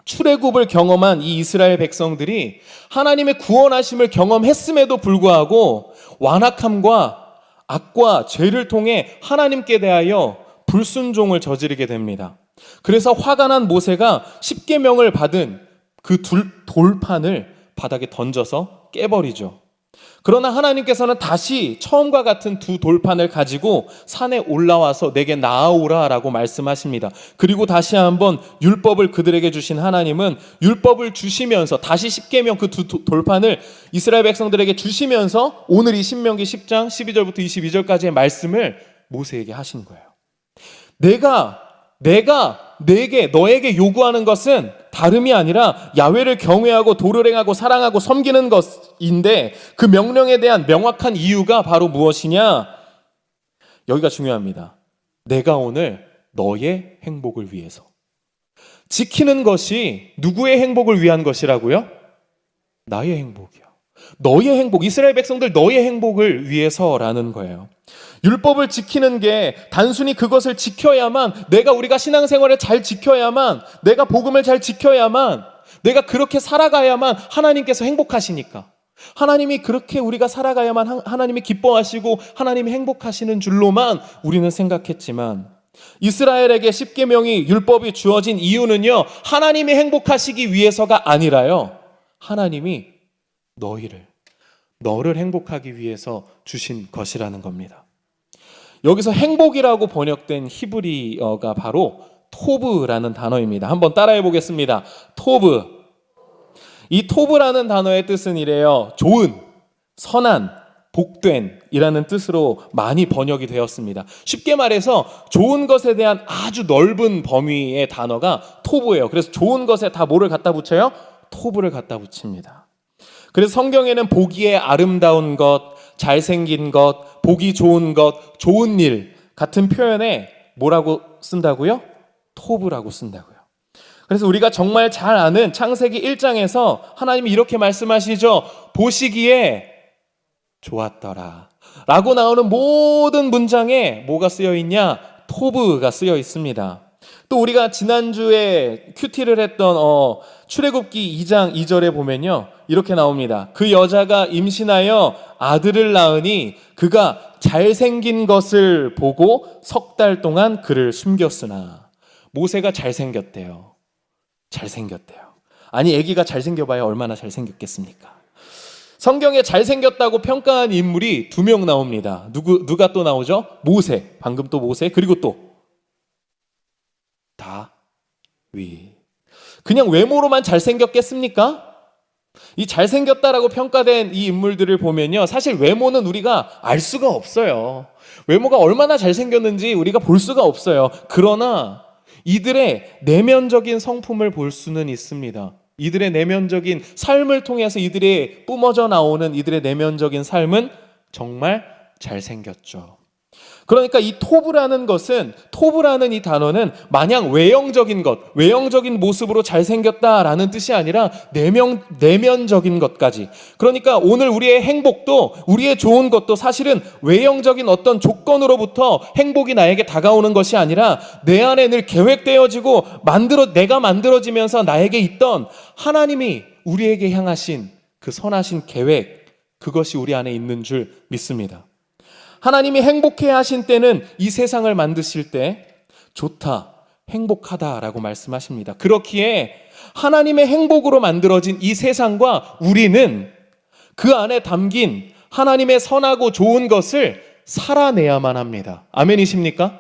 출애굽을 경험한 이 이스라엘 백성들이 하나님의 구원하심을 경험했음에도 불구하고 완악함과 악과 죄를 통해 하나님께 대하여 불순종을 저지르게 됩니다. 그래서 화가 난 모세가 십계명을 받은 그 돌판을 바닥에 던져서 깨버리죠. 그러나 하나님께서는 다시 처음과 같은 두 돌판을 가지고 산에 올라와서 내게 나아오라 라고 말씀하십니다. 그리고 다시 한번 율법을 그들에게 주신 하나님은 율법을 주시면서 다시 십계명 그 두 돌판을 이스라엘 백성들에게 주시면서 오늘 이 신명기 10장 12절부터 22절까지의 말씀을 모세에게 하신 거예요. 내가 너에게 요구하는 것은 다름이 아니라 야훼를 경외하고 도를 행하고 사랑하고 섬기는 것인데 그 명령에 대한 명확한 이유가 바로 무엇이냐? 여기가 중요합니다. 내가 오늘 너의 행복을 위해서, 지키는 것이 누구의 행복을 위한 것이라고요? 나의 행복이요. 너의 행복, 이스라엘 백성들 너의 행복을 위해서라는 거예요. 율법을 지키는 게 단순히 그것을 지켜야만, 우리가 신앙생활을 잘 지켜야만, 내가 복음을 잘 지켜야만, 내가 그렇게 살아가야만 하나님께서 행복하시니까, 하나님이 그렇게 우리가 살아가야만 하나님이 기뻐하시고 하나님이 행복하시는 줄로만 우리는 생각했지만, 이스라엘에게 십계명이 율법이 주어진 이유는요, 하나님이 행복하시기 위해서가 아니라요, 하나님이 너를 행복하기 위해서 주신 것이라는 겁니다. 여기서 행복이라고 번역된 히브리어가 바로 토브라는 단어입니다. 한번 따라해 보겠습니다. 토브. 이 토브라는 단어의 뜻은 이래요. 좋은, 선한, 복된 이라는 뜻으로 많이 번역이 되었습니다. 쉽게 말해서 좋은 것에 대한 아주 넓은 범위의 단어가 토브예요. 그래서 좋은 것에 다 뭐를 갖다 붙여요? 토브를 갖다 붙입니다. 그래서 성경에는 보기에 아름다운 것, 잘생긴 것, 보기 좋은 것, 좋은 일 같은 표현에 뭐라고 쓴다고요? 토브라고 쓴다고요. 그래서 우리가 정말 잘 아는 창세기 1장에서 하나님이 이렇게 말씀하시죠. 보시기에 좋았더라 라고 나오는 모든 문장에 뭐가 쓰여 있냐? 토브가 쓰여 있습니다. 또 우리가 지난주에 큐티를 했던 출애굽기 2장 2절에 보면요, 이렇게 나옵니다. 그 여자가 임신하여 아들을 낳으니 그가 잘생긴 것을 보고 3달 동안 그를 숨겼으나. 모세가 잘생겼대요. 아니, 아기가 잘생겨봐야 얼마나 잘생겼겠습니까? 성경에 잘생겼다고 평가한 인물이 2명 나옵니다. 누가 또 나오죠? 모세, 방금 또 모세, 그리고 또 다윗. 그냥 외모로만 잘생겼겠습니까? 이 잘생겼다라고 평가된 이 인물들을 보면요, 사실 외모는 우리가 알 수가 없어요. 외모가 얼마나 잘생겼는지 우리가 볼 수가 없어요. 그러나 이들의 내면적인 성품을 볼 수는 있습니다. 이들의 내면적인 삶을 통해서 이들의 뿜어져 나오는 이들의 내면적인 삶은 정말 잘생겼죠. 그러니까 이 토브라는 이 단어는 마냥 외형적인 것, 외형적인 모습으로 잘생겼다라는 뜻이 아니라 내면적인 것까지. 그러니까 오늘 우리의 행복도, 우리의 좋은 것도 사실은 외형적인 어떤 조건으로부터 행복이 나에게 다가오는 것이 아니라 내 안에 늘 계획되어지고 내가 만들어지면서 나에게 있던 하나님이 우리에게 향하신 그 선하신 계획, 그것이 우리 안에 있는 줄 믿습니다. 하나님이 행복해 하신 때는 이 세상을 만드실 때 좋다, 행복하다라고 말씀하십니다. 그렇기에 하나님의 행복으로 만들어진 이 세상과 우리는 그 안에 담긴 하나님의 선하고 좋은 것을 살아내야만 합니다. 아멘이십니까?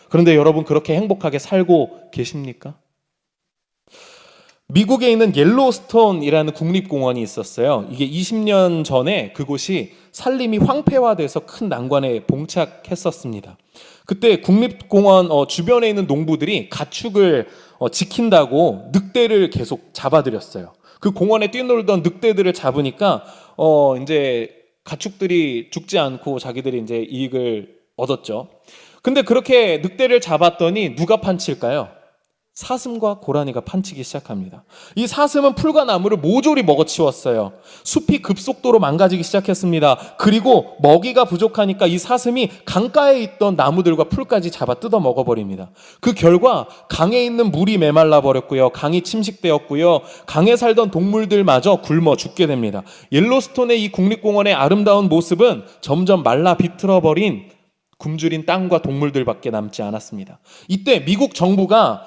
그런데 여러분, 그렇게 행복하게 살고 계십니까? 미국에 있는 옐로스톤이라는 국립공원이 있었어요. 이게 20년 전에 그곳이 산림이 황폐화돼서 큰 난관에 봉착했었습니다. 그때 국립공원 주변에 있는 농부들이 가축을 지킨다고 늑대를 계속 잡아들였어요. 그 공원에 뛰놀던 늑대들을 잡으니까 이제 가축들이 죽지 않고 자기들이 이제 이익을 얻었죠. 근데 그렇게 늑대를 잡았더니 누가 판칠까요? 사슴과 고라니가 판치기 시작합니다. 이 사슴은 풀과 나무를 모조리 먹어치웠어요. 숲이 급속도로 망가지기 시작했습니다. 그리고 먹이가 부족하니까 이 사슴이 강가에 있던 나무들과 풀까지 잡아 뜯어 먹어버립니다. 그 결과 강에 있는 물이 메말라 버렸고요. 강이 침식되었고요. 강에 살던 동물들마저 굶어 죽게 됩니다. 옐로스톤의 이 국립공원의 아름다운 모습은 점점 말라 비틀어버린 굶주린 땅과 동물들밖에 남지 않았습니다. 이때 미국 정부가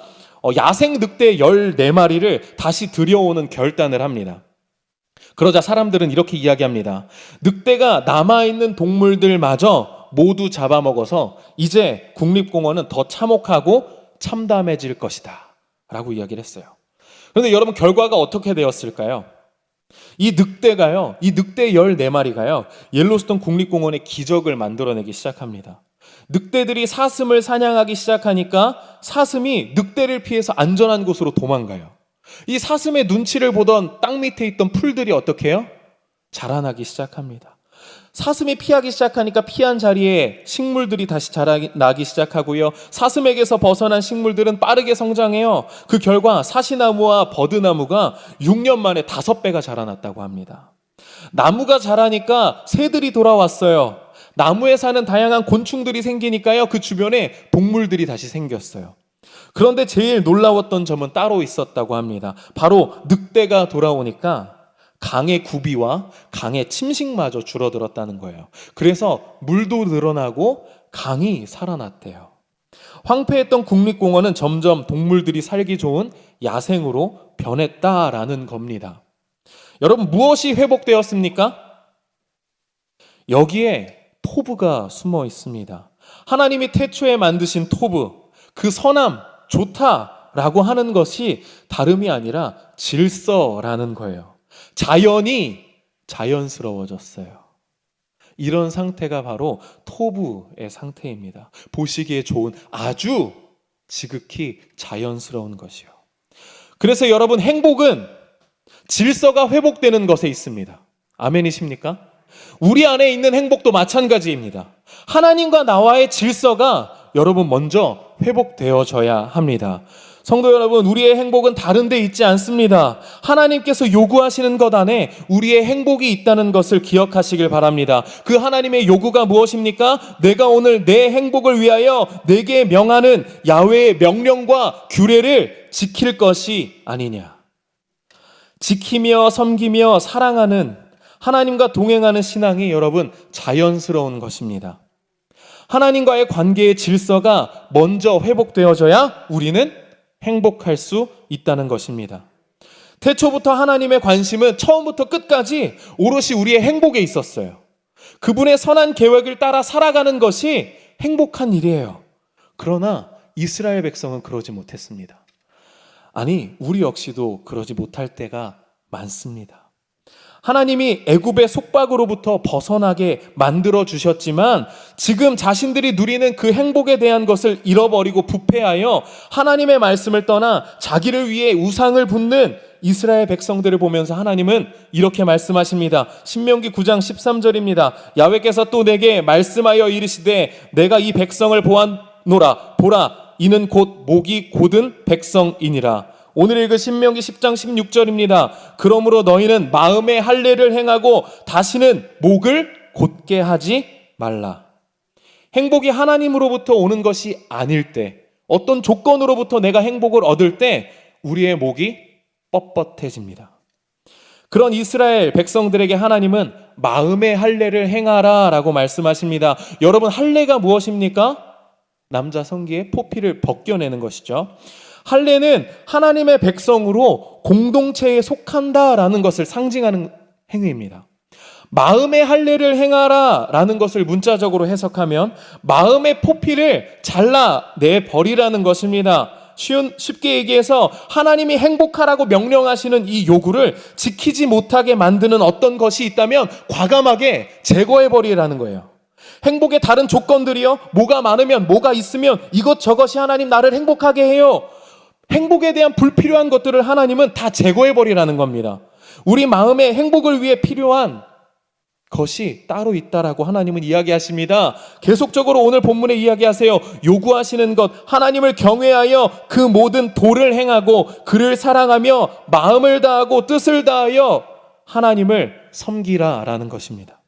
야생 늑대 14마리를 다시 들여오는 결단을 합니다. 그러자 사람들은 이렇게 이야기합니다. 늑대가 남아있는 동물들마저 모두 잡아먹어서 이제 국립공원은 더 참혹하고 참담해질 것이다 라고 이야기를 했어요. 그런데 여러분, 결과가 어떻게 되었을까요? 이 늑대 14마리가요 옐로스톤 국립공원의 기적을 만들어내기 시작합니다. 늑대들이 사슴을 사냥하기 시작하니까 사슴이 늑대를 피해서 안전한 곳으로 도망가요. 이 사슴의 눈치를 보던 땅 밑에 있던 풀들이 어떻게 해요? 자라나기 시작합니다. 사슴이 피하기 시작하니까 피한 자리에 식물들이 다시 자라나기 시작하고요. 사슴에게서 벗어난 식물들은 빠르게 성장해요. 그 결과 사시나무와 버드나무가 6년 만에 5배가 자라났다고 합니다. 나무가 자라니까 새들이 돌아왔어요. 나무에 사는 다양한 곤충들이 생기니까요. 그 주변에 동물들이 다시 생겼어요. 그런데 제일 놀라웠던 점은 따로 있었다고 합니다. 바로 늑대가 돌아오니까 강의 구비와 강의 침식마저 줄어들었다는 거예요. 그래서 물도 늘어나고 강이 살아났대요. 황폐했던 국립공원은 점점 동물들이 살기 좋은 야생으로 변했다라는 겁니다. 여러분, 무엇이 회복되었습니까? 여기에 토브가 숨어 있습니다. 하나님이 태초에 만드신 토브, 그 선함, 좋다라고 하는 것이 다름이 아니라 질서라는 거예요. 자연이 자연스러워졌어요. 이런 상태가 바로 토부의 상태입니다. 보시기에 좋은 아주 지극히 자연스러운 것이요. 그래서 여러분, 행복은 질서가 회복되는 것에 있습니다. 아멘이십니까? 우리 안에 있는 행복도 마찬가지입니다. 하나님과 나와의 질서가 여러분 먼저 회복되어져야 합니다. 성도 여러분, 우리의 행복은 다른 데 있지 않습니다. 하나님께서 요구하시는 것 안에 우리의 행복이 있다는 것을 기억하시길 바랍니다. 그 하나님의 요구가 무엇입니까? 내가 오늘 내 행복을 위하여 내게 명하는 야훼의 명령과 규례를 지킬 것이 아니냐. 지키며 섬기며 사랑하는 하나님과 동행하는 신앙이 여러분 자연스러운 것입니다. 하나님과의 관계의 질서가 먼저 회복되어져야 우리는 행복할 수 있다는 것입니다. 태초부터 하나님의 관심은 처음부터 끝까지 오롯이 우리의 행복에 있었어요. 그분의 선한 계획을 따라 살아가는 것이 행복한 일이에요. 그러나 이스라엘 백성은 그러지 못했습니다. 아니, 우리 역시도 그러지 못할 때가 많습니다. 하나님이 애굽의 속박으로부터 벗어나게 만들어 주셨지만 지금 자신들이 누리는 그 행복에 대한 것을 잃어버리고 부패하여 하나님의 말씀을 떠나 자기를 위해 우상을 붓는 이스라엘 백성들을 보면서 하나님은 이렇게 말씀하십니다. 신명기 9장 13절입니다. 야훼께서 또 내게 말씀하여 이르시되 내가 이 백성을 보았노라. 보라, 이는 곧 목이 곧은 백성이니라. 오늘 읽은 신명기 10장 16절입니다. 그러므로 너희는 마음의 할례를 행하고 다시는 목을 곧게 하지 말라. 행복이 하나님으로부터 오는 것이 아닐 때, 어떤 조건으로부터 내가 행복을 얻을 때 우리의 목이 뻣뻣해집니다. 그런 이스라엘 백성들에게 하나님은 마음의 할례를 행하라 라고 말씀하십니다. 여러분, 할례가 무엇입니까? 남자 성기의 포피를 벗겨내는 것이죠. 할례는 하나님의 백성으로 공동체에 속한다라는 것을 상징하는 행위입니다. 마음의 할례를 행하라 라는 것을 문자적으로 해석하면 마음의 포피를 잘라내 버리라는 것입니다. 쉽게 얘기해서 하나님이 행복하라고 명령하시는 이 요구를 지키지 못하게 만드는 어떤 것이 있다면 과감하게 제거해 버리라는 거예요. 행복의 다른 조건들이요, 뭐가 많으면 뭐가 있으면 이것저것이 하나님 나를 행복하게 해요. 행복에 대한 불필요한 것들을 하나님은 다 제거해버리라는 겁니다. 우리 마음의 행복을 위해 필요한 것이 따로 있다라고 하나님은 이야기하십니다. 계속적으로 오늘 본문에 이야기하세요. 요구하시는 것, 하나님을 경외하여 그 모든 도를 행하고 그를 사랑하며 마음을 다하고 뜻을 다하여 하나님을 섬기라라는 것입니다.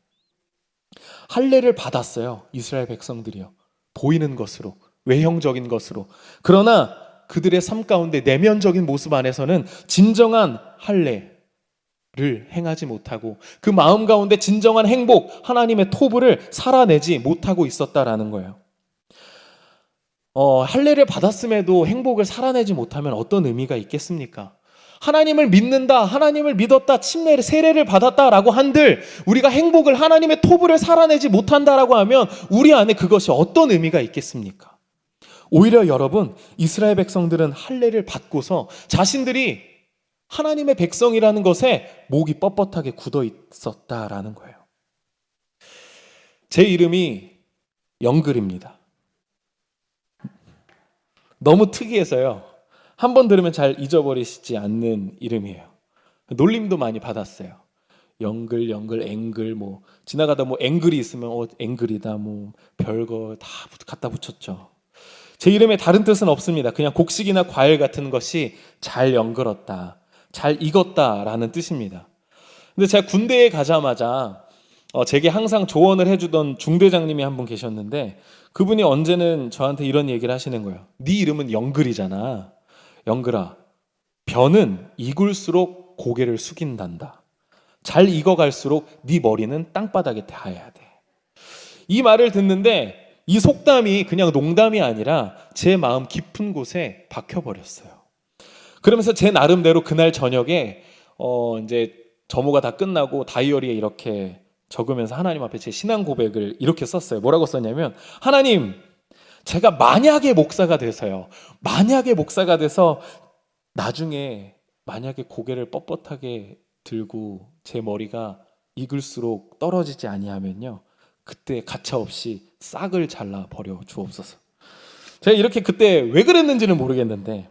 할례를 받았어요. 이스라엘 백성들이요. 보이는 것으로, 외형적인 것으로. 그러나 그들의 삶 가운데 내면적인 모습 안에서는 진정한 할례를 행하지 못하고 그 마음 가운데 진정한 행복, 하나님의 토부를 살아내지 못하고 있었다라는 거예요. 할례를 받았음에도 행복을 살아내지 못하면 어떤 의미가 있겠습니까? 하나님을 믿는다, 하나님을 믿었다, 침례를, 세례를 받았다라고 한들 우리가 행복을, 하나님의 토부를 살아내지 못한다라고 하면 우리 안에 그것이 어떤 의미가 있겠습니까? 오히려 여러분, 이스라엘 백성들은 할례를 받고서 자신들이 하나님의 백성이라는 것에 목이 뻣뻣하게 굳어 있었다라는 거예요. 제 이름이 영글입니다. 너무 특이해서요. 한 번 들으면 잘 잊어버리시지 않는 이름이에요. 놀림도 많이 받았어요. 영글, 앵글, 뭐 지나가다 뭐 앵글이 있으면 앵글이다, 뭐 별거 다 갖다 붙였죠. 제 이름에 다른 뜻은 없습니다. 그냥 곡식이나 과일 같은 것이 잘 연글었다, 잘 익었다라는 뜻입니다. 근데 제가 군대에 가자마자 제게 항상 조언을 해주던 중대장님이 한 분 계셨는데, 그분이 언제는 저한테 이런 얘기를 하시는 거예요. 네 이름은 영글이잖아. 영글아, 벼는 익을수록 고개를 숙인단다. 잘 익어갈수록 네 머리는 땅바닥에 닿아야 돼. 이 말을 듣는데 이 속담이 그냥 농담이 아니라 제 마음 깊은 곳에 박혀버렸어요. 그러면서 제 나름대로 그날 저녁에 이제 점호가 다 끝나고 다이어리에 이렇게 적으면서 하나님 앞에 제 신앙 고백을 이렇게 썼어요. 뭐라고 썼냐면, 하나님, 제가 만약에 목사가 돼서요, 만약에 목사가 돼서 나중에 만약에 고개를 뻣뻣하게 들고 제 머리가 익을수록 떨어지지 아니하면요, 그때 가차없이 싹을 잘라 버려 주옵소서. 제가 이렇게 그때 왜 그랬는지는 모르겠는데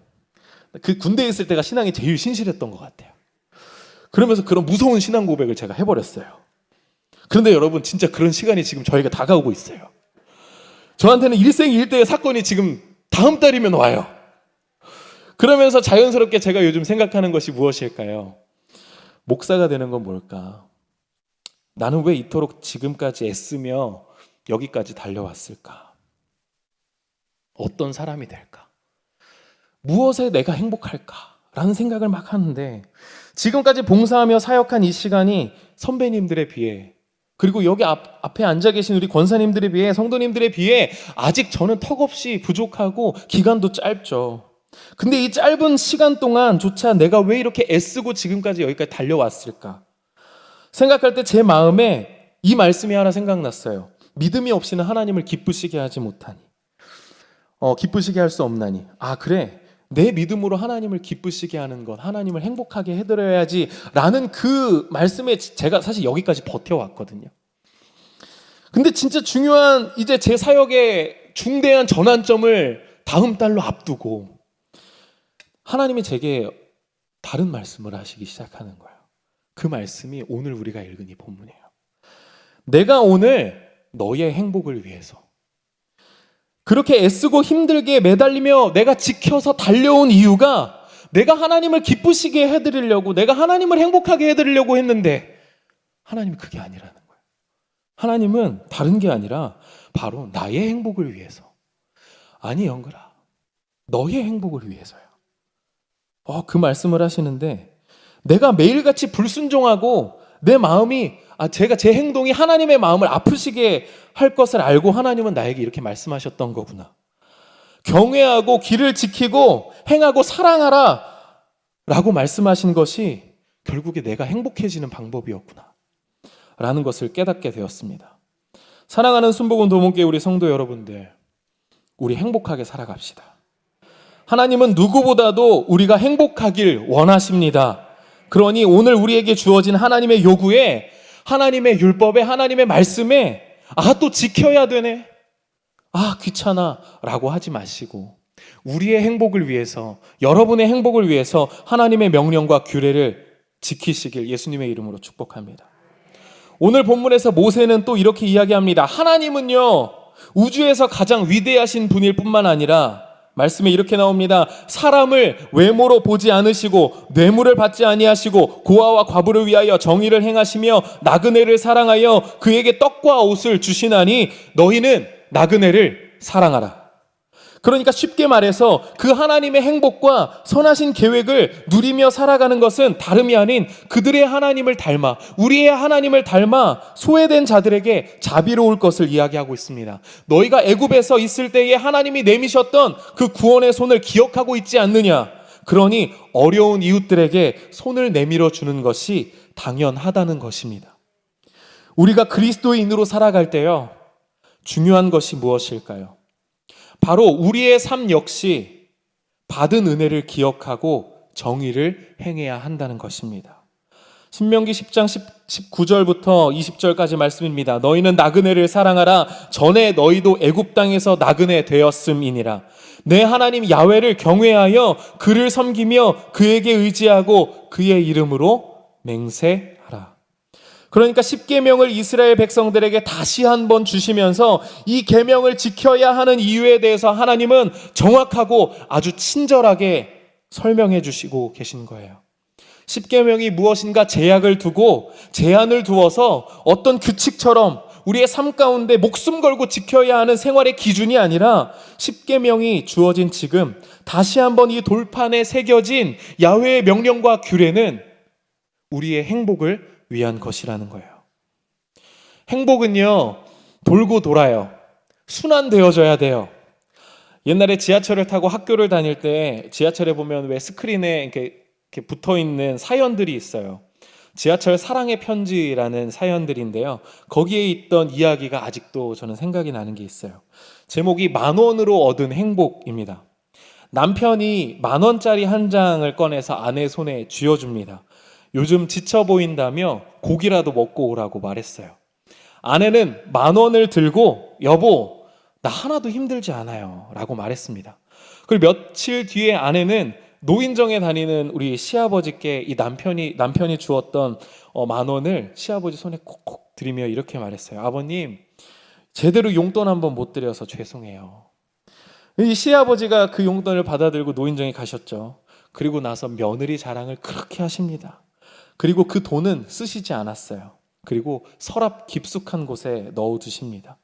그 군대에 있을 때가 신앙이 제일 신실했던 것 같아요. 그러면서 그런 무서운 신앙 고백을 제가 해버렸어요. 그런데 여러분, 진짜 그런 시간이 지금 저희가 다가오고 있어요. 저한테는 일생일대의 사건이 지금 다음 달이면 와요. 그러면서 자연스럽게 제가 요즘 생각하는 것이 무엇일까요? 목사가 되는 건 뭘까? 나는 왜 이토록 지금까지 애쓰며 여기까지 달려왔을까? 어떤 사람이 될까? 무엇에 내가 행복할까? 라는 생각을 막 하는데, 지금까지 봉사하며 사역한 이 시간이 선배님들에 비해, 그리고 여기 앞에 앉아 계신 우리 권사님들에 비해, 성도님들에 비해 아직 저는 턱없이 부족하고 기간도 짧죠. 근데 이 짧은 시간 동안조차 내가 왜 이렇게 애쓰고 지금까지 여기까지 달려왔을까? 생각할 때 제 마음에 이 말씀이 하나 생각났어요. 믿음이 없이는 하나님을 기쁘시게 하지 못하니, 기쁘시게 할 수 없나니. 아, 그래, 내 믿음으로 하나님을 기쁘시게 하는 것, 하나님을 행복하게 해드려야지 라는 그 말씀에 제가 사실 여기까지 버텨왔거든요. 근데 진짜 중요한 이제 제 사역의 중대한 전환점을 다음 달로 앞두고 하나님이 제게 다른 말씀을 하시기 시작하는 거예요. 그 말씀이 오늘 우리가 읽은 이 본문이에요. 내가 오늘 너의 행복을 위해서 그렇게 애쓰고 힘들게 매달리며 내가 지켜서 달려온 이유가 내가 하나님을 기쁘시게 해드리려고, 내가 하나님을 행복하게 해드리려고 했는데 하나님이 그게 아니라는 거예요. 하나님은 다른 게 아니라 바로 나의 행복을 위해서. 아니 영글아, 너의 행복을 위해서요. 그 말씀을 하시는데, 내가 매일같이 불순종하고 내 마음이 제가 제 행동이 하나님의 마음을 아프시게 할 것을 알고 하나님은 나에게 이렇게 말씀하셨던 거구나. 경외하고 길을 지키고 행하고 사랑하라 라고 말씀하신 것이 결국에 내가 행복해지는 방법이었구나 라는 것을 깨닫게 되었습니다. 사랑하는 순복음 도문교회 우리 성도 여러분들, 우리 행복하게 살아갑시다. 하나님은 누구보다도 우리가 행복하길 원하십니다. 그러니 오늘 우리에게 주어진 하나님의 요구에, 하나님의 율법에, 하나님의 말씀에 또 지켜야 되네, 귀찮아 라고 하지 마시고 우리의 행복을 위해서, 여러분의 행복을 위해서 하나님의 명령과 규례를 지키시길 예수님의 이름으로 축복합니다. 오늘 본문에서 모세는 또 이렇게 이야기합니다. 하나님은요, 우주에서 가장 위대하신 분일 뿐만 아니라 말씀에 이렇게 나옵니다. 사람을 외모로 보지 않으시고 뇌물을 받지 아니하시고 고아와 과부를 위하여 정의를 행하시며 나그네를 사랑하여 그에게 떡과 옷을 주시나니 너희는 나그네를 사랑하라. 그러니까 쉽게 말해서 그 하나님의 행복과 선하신 계획을 누리며 살아가는 것은 다름이 아닌 그들의 하나님을 닮아, 우리의 하나님을 닮아 소외된 자들에게 자비로울 것을 이야기하고 있습니다. 너희가 애굽에서 있을 때에 하나님이 내미셨던 그 구원의 손을 기억하고 있지 않느냐? 그러니 어려운 이웃들에게 손을 내밀어 주는 것이 당연하다는 것입니다. 우리가 그리스도인으로 살아갈 때요, 중요한 것이 무엇일까요? 바로 우리의 삶 역시 받은 은혜를 기억하고 정의를 행해야 한다는 것입니다. 신명기 10장 19절부터 20절까지 말씀입니다. 너희는 나그네를 사랑하라. 전에 너희도 애굽 땅에서 나그네 되었음이니라. 내 하나님 야훼를 경외하여 그를 섬기며 그에게 의지하고 그의 이름으로 맹세하라. 그러니까 10계명을 이스라엘 백성들에게 다시 한번 주시면서 이 계명을 지켜야 하는 이유에 대해서 하나님은 정확하고 아주 친절하게 설명해 주시고 계신 거예요. 10계명이 무엇인가 제약을 두고 제한을 두어서 어떤 규칙처럼 우리의 삶 가운데 목숨 걸고 지켜야 하는 생활의 기준이 아니라 10계명이 주어진 지금 다시 한번 이 돌판에 새겨진 야훼의 명령과 규례는 우리의 행복을 위한 것이라는 거예요. 행복은요, 돌고 돌아요. 순환되어져야 돼요. 옛날에 지하철을 타고 학교를 다닐 때 지하철에 보면 왜 스크린에 이렇게 붙어 있는 사연들이 있어요. 지하철 사랑의 편지라는 사연들인데요. 거기에 있던 이야기가 아직도 저는 생각이 나는 게 있어요. 제목이 10,000원으로 얻은 행복입니다. 남편이 10,000원짜리 한 장을 꺼내서 아내 손에 쥐어줍니다. 요즘 지쳐 보인다며 고기라도 먹고 오라고 말했어요. 아내는 10,000원을 들고 여보, 나 하나도 힘들지 않아요 라고 말했습니다. 그리고 며칠 뒤에 아내는 노인정에 다니는 우리 시아버지께 이 남편이 주었던 10,000원을 시아버지 손에 콕콕 들이며 이렇게 말했어요. 아버님, 제대로 용돈 한번 못 드려서 죄송해요. 이 시아버지가 그 용돈을 받아들고 노인정에 가셨죠. 그리고 나서 며느리 자랑을 그렇게 하십니다. 그리고 그 돈은 쓰시지 않았어요. 그리고 서랍 깊숙한 곳에 넣어두십니다.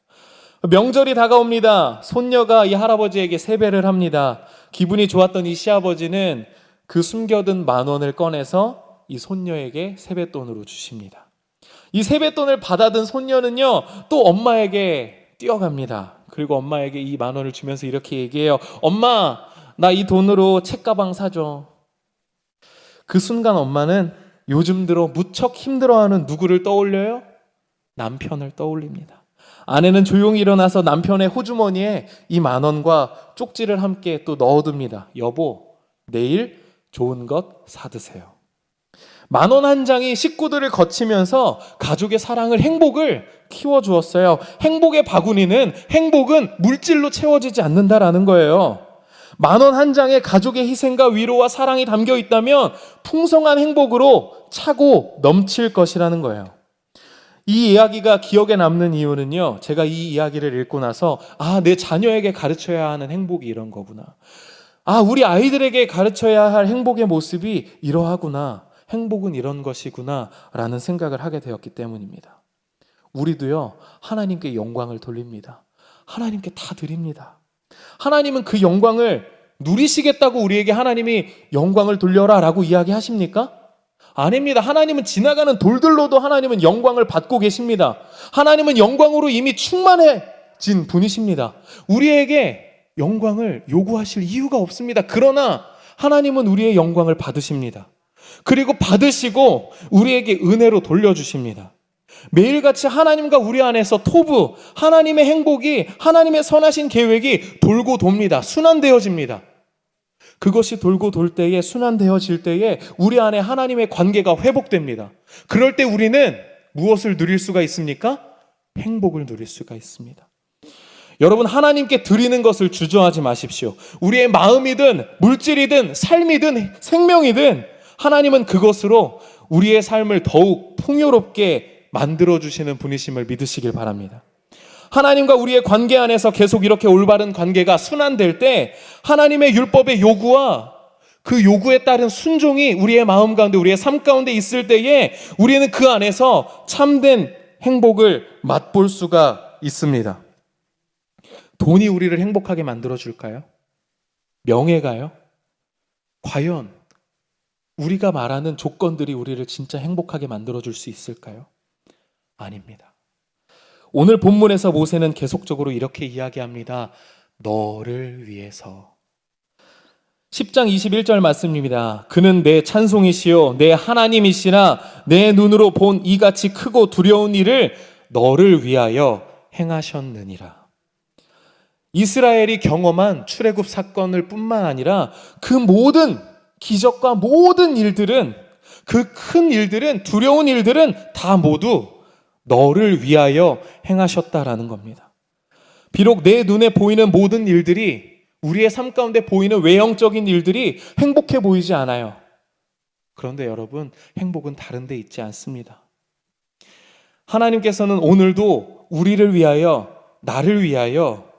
명절이 다가옵니다. 손녀가 이 할아버지에게 세배를 합니다. 기분이 좋았던 이 시아버지는 그 숨겨둔 10,000원을 꺼내서 이 손녀에게 세뱃돈으로 주십니다. 이 세뱃돈을 받아든 손녀는요, 또 엄마에게 뛰어갑니다. 그리고 엄마에게 이 10,000원을 주면서 이렇게 얘기해요. 엄마, 나 이 돈으로 책가방 사줘. 그 순간 엄마는 요즘 들어 무척 힘들어하는 누구를 떠올려요? 남편을 떠올립니다. 아내는 조용히 일어나서 남편의 호주머니에 이 10,000원과 쪽지를 함께 또 넣어둡니다. 여보, 내일 좋은 것 사드세요. 10,000원 한 장이 식구들을 거치면서 가족의 사랑을, 행복을 키워주었어요. 행복의 바구니는, 행복은 물질로 채워지지 않는다라는 거예요. 10,000원 한 장에 가족의 희생과 위로와 사랑이 담겨 있다면 풍성한 행복으로 차고 넘칠 것이라는 거예요. 이 이야기가 기억에 남는 이유는요, 제가 이 이야기를 읽고 나서 내 자녀에게 가르쳐야 하는 행복이 이런 거구나. 우리 아이들에게 가르쳐야 할 행복의 모습이 이러하구나. 행복은 이런 것이구나 라는 생각을 하게 되었기 때문입니다. 우리도요, 하나님께 영광을 돌립니다. 하나님께 다 드립니다. 하나님은 그 영광을 누리시겠다고 우리에게 하나님이 영광을 돌려라 라고 이야기하십니까? 아닙니다. 하나님은 지나가는 돌들로도 하나님은 영광을 받고 계십니다. 하나님은 영광으로 이미 충만해진 분이십니다. 우리에게 영광을 요구하실 이유가 없습니다. 그러나 하나님은 우리의 영광을 받으십니다. 그리고 받으시고 우리에게 은혜로 돌려주십니다. 매일같이 하나님과 우리 안에서 토부, 하나님의 행복이, 하나님의 선하신 계획이 돌고 돕니다. 순환되어집니다. 그것이 돌고 돌 때에, 순환되어질 때에 우리 안에 하나님의 관계가 회복됩니다. 그럴 때 우리는 무엇을 누릴 수가 있습니까? 행복을 누릴 수가 있습니다. 여러분, 하나님께 드리는 것을 주저하지 마십시오. 우리의 마음이든 물질이든 삶이든 생명이든 하나님은 그것으로 우리의 삶을 더욱 풍요롭게 만들어주시는 분이심을 믿으시길 바랍니다. 하나님과 우리의 관계 안에서 계속 이렇게 올바른 관계가 순환될 때 하나님의 율법의 요구와 그 요구에 따른 순종이 우리의 마음 가운데, 우리의 삶 가운데 있을 때에 우리는 그 안에서 참된 행복을 맛볼 수가 있습니다. 돈이 우리를 행복하게 만들어줄까요? 명예가요? 과연 우리가 말하는 조건들이 우리를 진짜 행복하게 만들어줄 수 있을까요? 아닙니다. 오늘 본문에서 모세는 계속적으로 이렇게 이야기합니다. 너를 위해서. 10장 21절 말씀입니다. 그는 내 찬송이시요 내 하나님이시라 내 눈으로 본 이같이 크고 두려운 일을 너를 위하여 행하셨느니라. 이스라엘이 경험한 출애굽 사건을 뿐만 아니라 그 모든 기적과 모든 일들은, 그 큰 일들은, 두려운 일들은 다 모두 너를 위하여 행하셨다라는 겁니다. 비록 내 눈에 보이는 모든 일들이, 우리의 삶 가운데 보이는 외형적인 일들이 행복해 보이지 않아요. 그런데 여러분, 행복은 다른 데 있지 않습니다. 하나님께서는 오늘도 우리를 위하여, 나를 위하여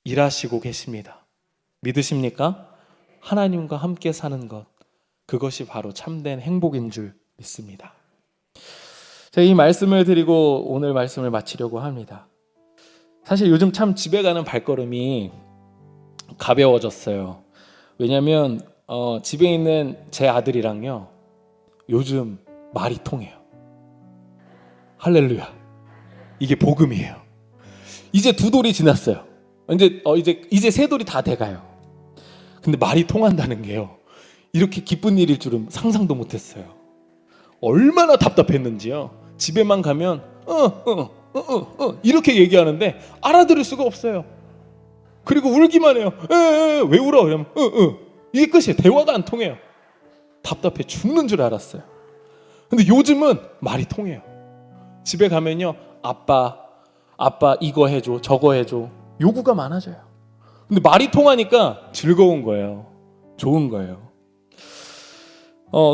일하시고 계십니다. 믿으십니까? 하나님과 함께 사는 것, 그것이 바로 참된 행복인 줄 믿습니다. 제가 이 말씀을 드리고 오늘 말씀을 마치려고 합니다. 사실 요즘 참 집에 가는 발걸음이 가벼워졌어요. 왜냐하면 집에 있는 제 아들이랑요, 요즘 말이 통해요. 할렐루야. 이게 복음이에요. 이제 2돌이 지났어요. 이제 3돌이 다 돼가요. 근데 말이 통한다는 게요, 이렇게 기쁜 일일 줄은 상상도 못했어요. 얼마나 답답했는지요. 집에만 가면 이렇게 얘기하는데 알아들을 수가 없어요. 그리고 울기만 해요. 왜 울어? 그러면 이게 끝이에요. 대화가 안 통해요. 답답해 죽는 줄 알았어요. 근데 요즘은 말이 통해요. 집에 가면요, 아빠 이거 해줘, 저거 해줘, 요구가 많아져요. 근데 말이 통하니까 즐거운 거예요. 좋은 거예요.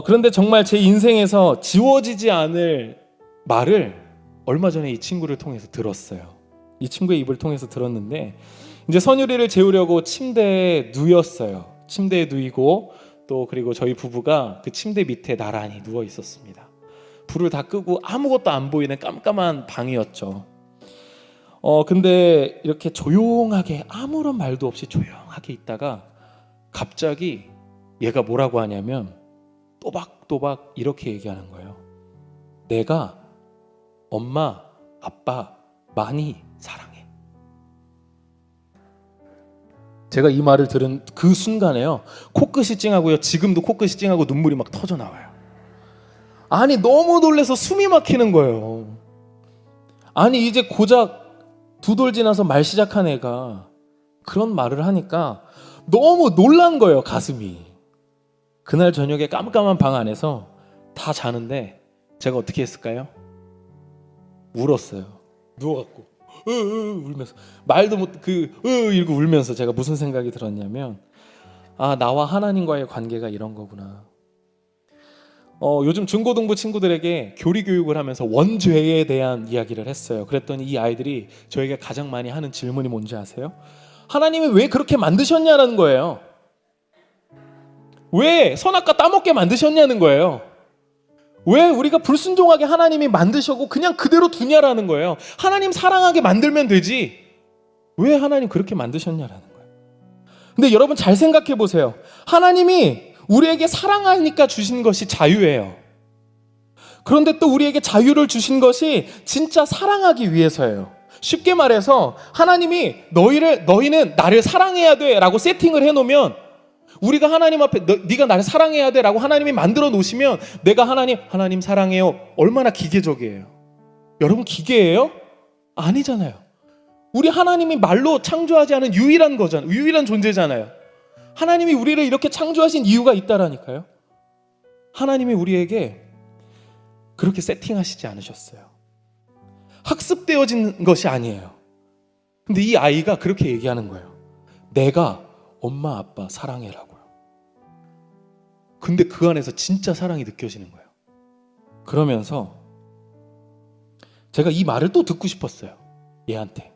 그런데 정말 제 인생에서 지워지지 않을 말을 얼마 전에 이 친구를 통해서 들었어요. 이 친구의 입을 통해서 들었는데, 이제 선율이를 재우려고 침대에 누웠어요. 침대에 누이고 또 그리고 저희 부부가 그 침대 밑에 나란히 누워 있었습니다. 불을 다 끄고 아무것도 안 보이는 깜깜한 방이었죠. 근데 이렇게 조용하게, 아무런 말도 없이 조용하게 있다가 갑자기 얘가 뭐라고 하냐면 또박또박 이렇게 얘기하는 거예요. 내가 엄마, 아빠 많이 사랑해. 제가 이 말을 들은 그 순간에요, 코끝이 찡하고요, 지금도 코끝이 찡하고 눈물이 막 터져 나와요. 아니, 너무 놀라서 숨이 막히는 거예요. 아니, 이제 고작 2돌 지나서 말 시작한 애가 그런 말을 하니까 너무 놀란 거예요, 가슴이. 그날 저녁에 깜깜한 방 안에서 다 자는데 제가 어떻게 했을까요? 울었어요. 누워갖고 울면서, 말도 못 이러고 울면서 제가 무슨 생각이 들었냐면, 나와 하나님과의 관계가 이런 거구나. 요즘 중고등부 친구들에게 교리 교육을 하면서 원죄에 대한 이야기를 했어요. 그랬더니 이 아이들이 저에게 가장 많이 하는 질문이 뭔지 아세요? 하나님이 왜 그렇게 만드셨냐는 거예요. 왜 선악과 따먹게 만드셨냐는 거예요. 왜 우리가 불순종하게 하나님이 만드셨고 그냥 그대로 두냐라는 거예요. 하나님 사랑하게 만들면 되지, 왜 하나님 그렇게 만드셨냐라는 거예요. 근데 여러분 잘 생각해 보세요. 하나님이 우리에게 사랑하니까 주신 것이 자유예요. 그런데 또 우리에게 자유를 주신 것이 진짜 사랑하기 위해서예요. 쉽게 말해서 하나님이 너희는 나를 사랑해야 돼 라고 세팅을 해놓으면, 우리가 하나님 앞에 네가 나를 사랑해야 돼 라고 하나님이 만들어 놓으시면, 내가 하나님 사랑해요, 얼마나 기계적이에요. 여러분, 기계예요? 아니잖아요. 우리 하나님이 말로 창조하지 않은 유일한 거잖아요. 유일한 존재잖아요. 하나님이 우리를 이렇게 창조하신 이유가 있다라니까요. 하나님이 우리에게 그렇게 세팅하시지 않으셨어요. 학습되어진 것이 아니에요. 근데 이 아이가 그렇게 얘기하는 거예요. 내가 엄마 아빠 사랑해라고요. 근데 그 안에서 진짜 사랑이 느껴지는 거예요. 그러면서 제가 이 말을 또 듣고 싶었어요, 얘한테.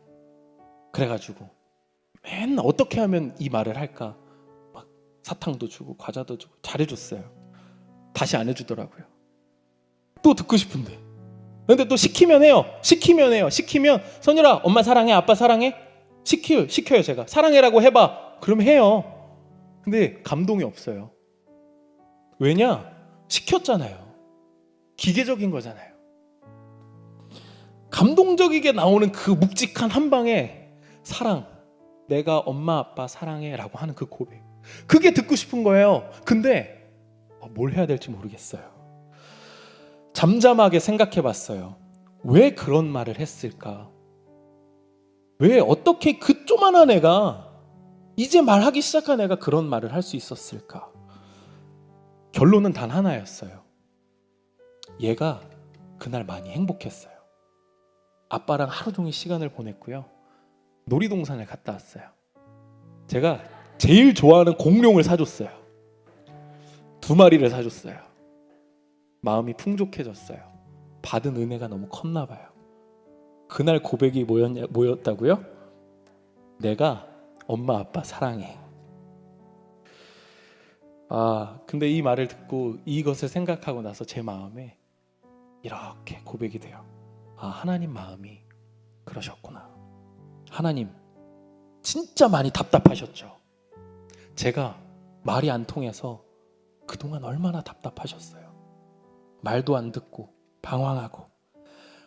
그래가지고 맨날 어떻게 하면 이 말을 할까, 막 사탕도 주고 과자도 주고 잘해줬어요. 다시 안 해주더라고요. 또 듣고 싶은데, 근데 또 시키면 해요. 시키면 선율아, 엄마 사랑해, 아빠 사랑해? 시켜요. 제가 사랑해라고 해봐. 그럼 해요. 근데 감동이 없어요. 왜냐? 시켰잖아요. 기계적인 거잖아요. 감동적이게 나오는 그 묵직한 한 방에 사랑, 내가 엄마 아빠 사랑해 라고 하는 그 고백, 그게 듣고 싶은 거예요. 근데 뭘 해야 될지 모르겠어요. 잠잠하게 생각해 봤어요. 왜 그런 말을 했을까? 왜 어떻게 그 조만한 애가, 이제 말하기 시작한 애가 그런 말을 할 수 있었을까? 결론은 단 하나였어요. 얘가 그날 많이 행복했어요. 아빠랑 하루 종일 시간을 보냈고요, 놀이동산을 갔다 왔어요. 제가 제일 좋아하는 공룡을 사줬어요. 2마리를 사줬어요. 마음이 풍족해졌어요. 받은 은혜가 너무 컸나 봐요. 그날 고백이 뭐였다고요? 내가 엄마 아빠 사랑해. 근데 이 말을 듣고 이것을 생각하고 나서 제 마음에 이렇게 고백이 돼요. 하나님 마음이 그러셨구나. 하나님 진짜 많이 답답하셨죠. 제가 말이 안 통해서 그동안 얼마나 답답하셨어요. 말도 안 듣고 방황하고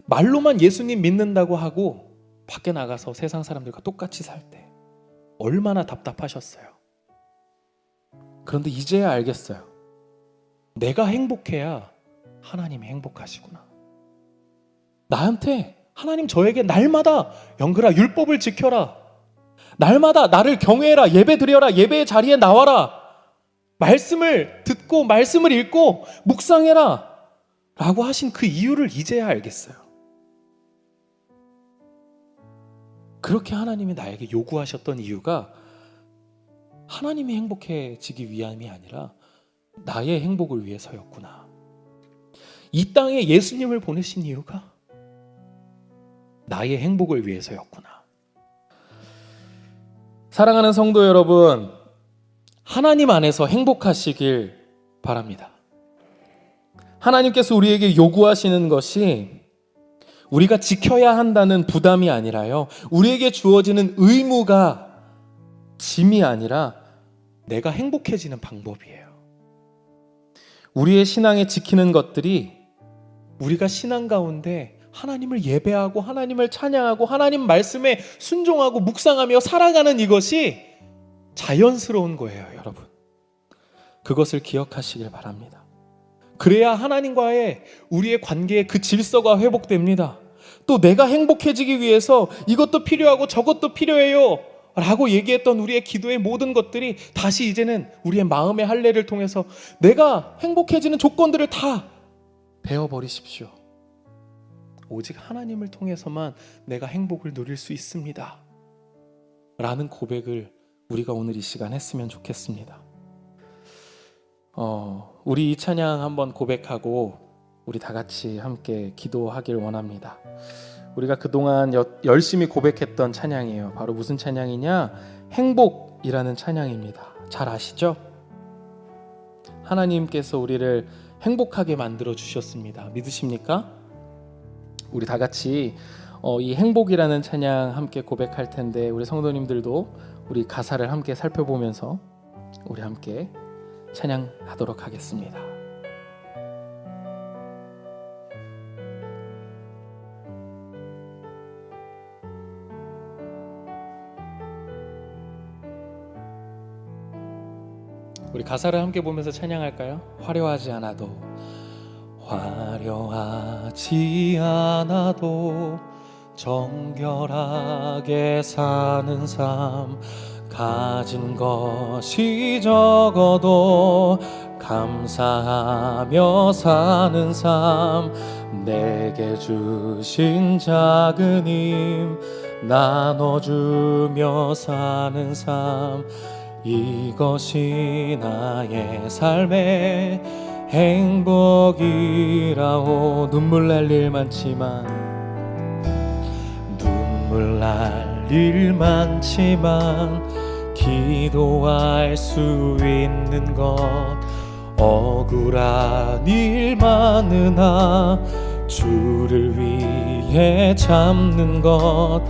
말로만 예수님 믿는다고 하고 밖에 나가서 세상 사람들과 똑같이 살 때 얼마나 답답하셨어요. 그런데 이제야 알겠어요. 내가 행복해야 하나님이 행복하시구나. 나한테 하나님 저에게 날마다 영글아 율법을 지켜라, 날마다 나를 경외해라, 예배 드려라, 예배의 자리에 나와라, 말씀을 듣고 말씀을 읽고 묵상해라 라고 하신 그 이유를 이제야 알겠어요. 그렇게 하나님이 나에게 요구하셨던 이유가 하나님이 행복해지기 위함이 아니라 나의 행복을 위해서였구나. 이 땅에 예수님을 보내신 이유가 나의 행복을 위해서였구나. 사랑하는 성도 여러분, 하나님 안에서 행복하시길 바랍니다. 하나님께서 우리에게 요구하시는 것이 우리가 지켜야 한다는 부담이 아니라요, 우리에게 주어지는 의무가 짐이 아니라 내가 행복해지는 방법이에요. 우리의 신앙에 지키는 것들이 우리가 신앙 가운데 하나님을 예배하고 하나님을 찬양하고 하나님 말씀에 순종하고 묵상하며 살아가는 이것이 자연스러운 거예요, 여러분. 그것을 기억하시길 바랍니다. 그래야 하나님과의 우리의 관계의 그 질서가 회복됩니다. 또 내가 행복해지기 위해서 이것도 필요하고 저것도 필요해요 라고 얘기했던 우리의 기도의 모든 것들이 다시 이제는 우리의 마음의 할례를 통해서 내가 행복해지는 조건들을 다 베어버리십시오. 오직 하나님을 통해서만 내가 행복을 누릴 수 있습니다 라는 고백을 우리가 오늘 이 시간 했으면 좋겠습니다. 우리 이 찬양 한번 고백하고 우리 다 같이 함께 기도하길 원합니다. 우리가 그동안 열심히 고백했던 찬양이에요. 바로 무슨 찬양이냐? 행복이라는 찬양입니다. 잘 아시죠? 하나님께서 우리를 행복하게 만들어 주셨습니다. 믿으십니까? 우리 다 같이 이 행복이라는 찬양 함께 고백할 텐데, 우리 성도님들도 우리 가사를 함께 살펴보면서 우리 함께 찬양하도록 하겠습니다. 우리 가사를 함께 보면서 찬양할까요? 화려하지 않아도, 화려하지 않아도 정결하게 사는 삶, 가진 것이 적어도 감사하며 사는 삶, 내게 주신 작은 힘 나눠주며 사는 삶, 이것이 나의 삶의 행복이라오. 눈물 날 일 많지만, 눈물 날 일 많지만 기도할 수 있는 것, 억울한 일 많으나 주를 위해 참는 것,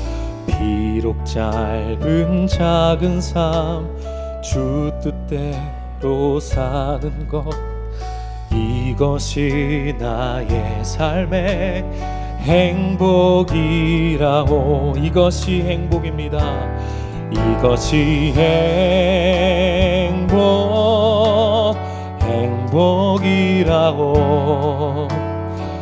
비록 짧은 작은 삶 주 뜻대로 사는 것, 이것이 나의 삶의 행복이라오. 이것이 행복입니다. 이것이 행복이라오.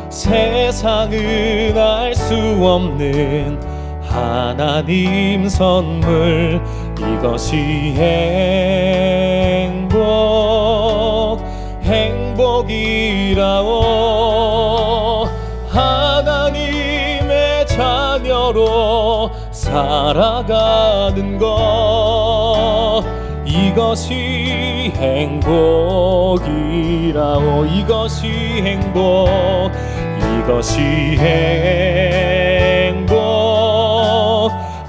세상은 알 수 없는 하나님 선물, 이것이 행복이라오. 하나님의 자녀로 살아가는 것, 이것이 행복이라오. 이것이 행복, 이것이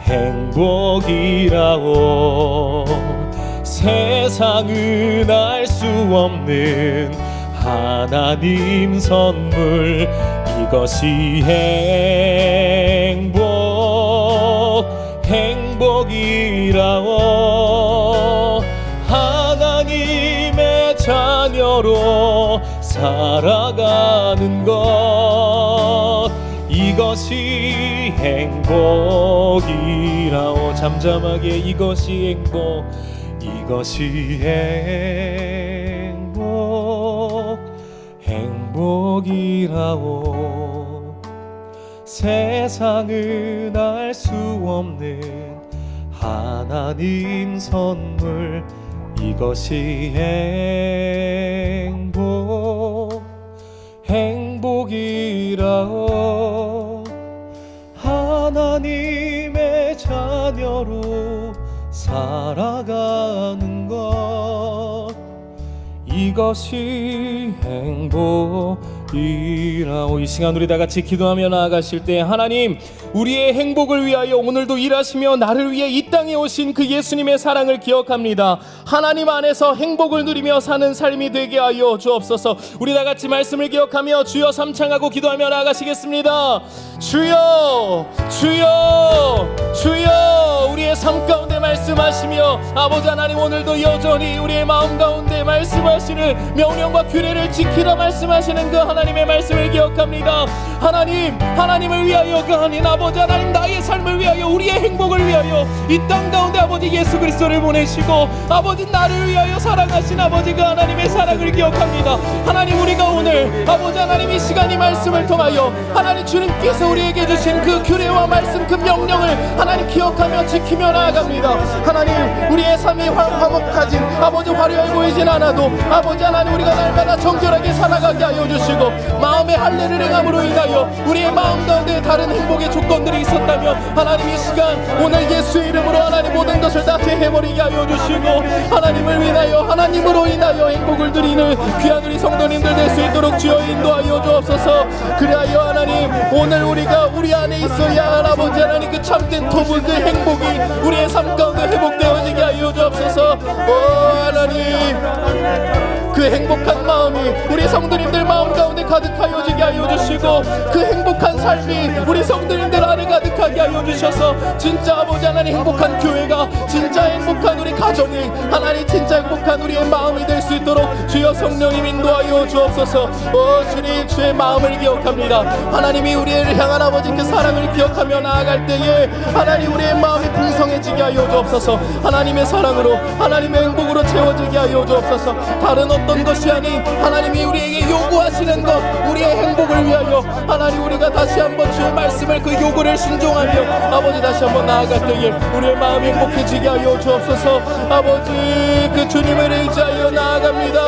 행복이라오. 세상은 알 수 없는 하나님 선물, 이것이 행복이라오. 하나님의 자녀로 살아가는 것, 이것이 행복이라오. 잠잠하게 이것이 행복이라오. 세상은 알 수 없는 하나님 선물, 이것이 행복이라오. 하나님의 자녀로 살아가는 것, 이것이 행복이라오. 이 시간 우리 다 같이 기도하며 나아가실 때, 하나님, 우리의 행복을 위하여 오늘도 일하시며 나를 위해 이 땅에 오신 그 예수님의 사랑을 기억합니다. 하나님 안에서 행복을 누리며 사는 삶이 되게 하여 주옵소서. 우리 다 같이 말씀을 기억하며 주여 삼창하고 기도하며 나아가시겠습니다. 주여, 주여, 주여. 우리의 삶 가운데 말씀하시며 아버지 하나님, 오늘도 여전히 우리의 마음 가운데 말씀하시는 명령과 규례를 지키라 말씀하시는 그 하나님의 말씀을 기억합니다. 하나님을 위하여 그 하나님, 아버지 하나님, 나의 삶을 위하여, 우리의 행복을 위하여 이 땅 가운데 아버지 예수 그리스도를 보내시고 아버지 나를 위하여 사랑하신 아버지 그 하나님의 사랑을 기억합니다. 하나님, 우리가 오늘 아버지 하나님 이 시간 이 말씀을 통하여 하나님 주님께서 우리에게 주신 그 규례와 말씀, 그 명령을 하나님 기억하며 지키며 나아갑니다. 하나님, 우리의 삶이 화목하진 아버지 화려해 보이진 않아도 아버지 하나님, 우리가 날마다 정결하게 살아가게 하여 주시고 마음의 할례를 행함으로 인하여 우리의 마음 가운데 다른 행복의 조건들이 있었다면 하나님, 이 시간 오늘 예수의 이름으로 하나님 모든 것을 다 제해버리게 하여 주시고 하나님을 위하여, 하나님으로 인하여 행복을 누리는 귀한 우리 성도님들 될 수 있도록 주여 인도하여 주옵소서. 그리하여 하나님, 오늘 우리가 우리 안에 있어야 할 아버지 하나님 그 참된 도무, 그 행복이 우리의 삶 가운데 회복되어지게 하여 주옵소서. 하나님, 그 행복한 마음이 우리 성도님들 마음 가운데 가득하여지게 하여 주시고 그 행복한 삶이 우리 성도님들 안에 가득하게 하여 주셔서 진짜 아버지 하나님 행복한 교회가, 진짜 행복한 우리 가정이 하나님 진짜 행복한 우리의 마음이 될 수 있도록 주여 성령님 인도하여 주옵소서. 주님, 주의 마음을 기억합니다. 하나님이 우리를 향한 아버지 그 사랑을 기억하며 나아갈 때에 하나님 우리의 마음이 풍성해지게 하여 주옵소서. 하나님의 사랑으로, 하나님의 행복으로 채워지게 하여 주옵소서. 다른 어떤 것이 아닌 하나님이 우리에게 요구하시는 것, 우리의 행복을 위하여 하나님 우리가 다시 한번 주의 말씀을, 그 요구를 순종하며 아버지 다시 한번 나아갈 때에 우리의 마음이 행복해지게 하여 주옵소서. 아버지, 그 주님을 의지하여 나아갑니다.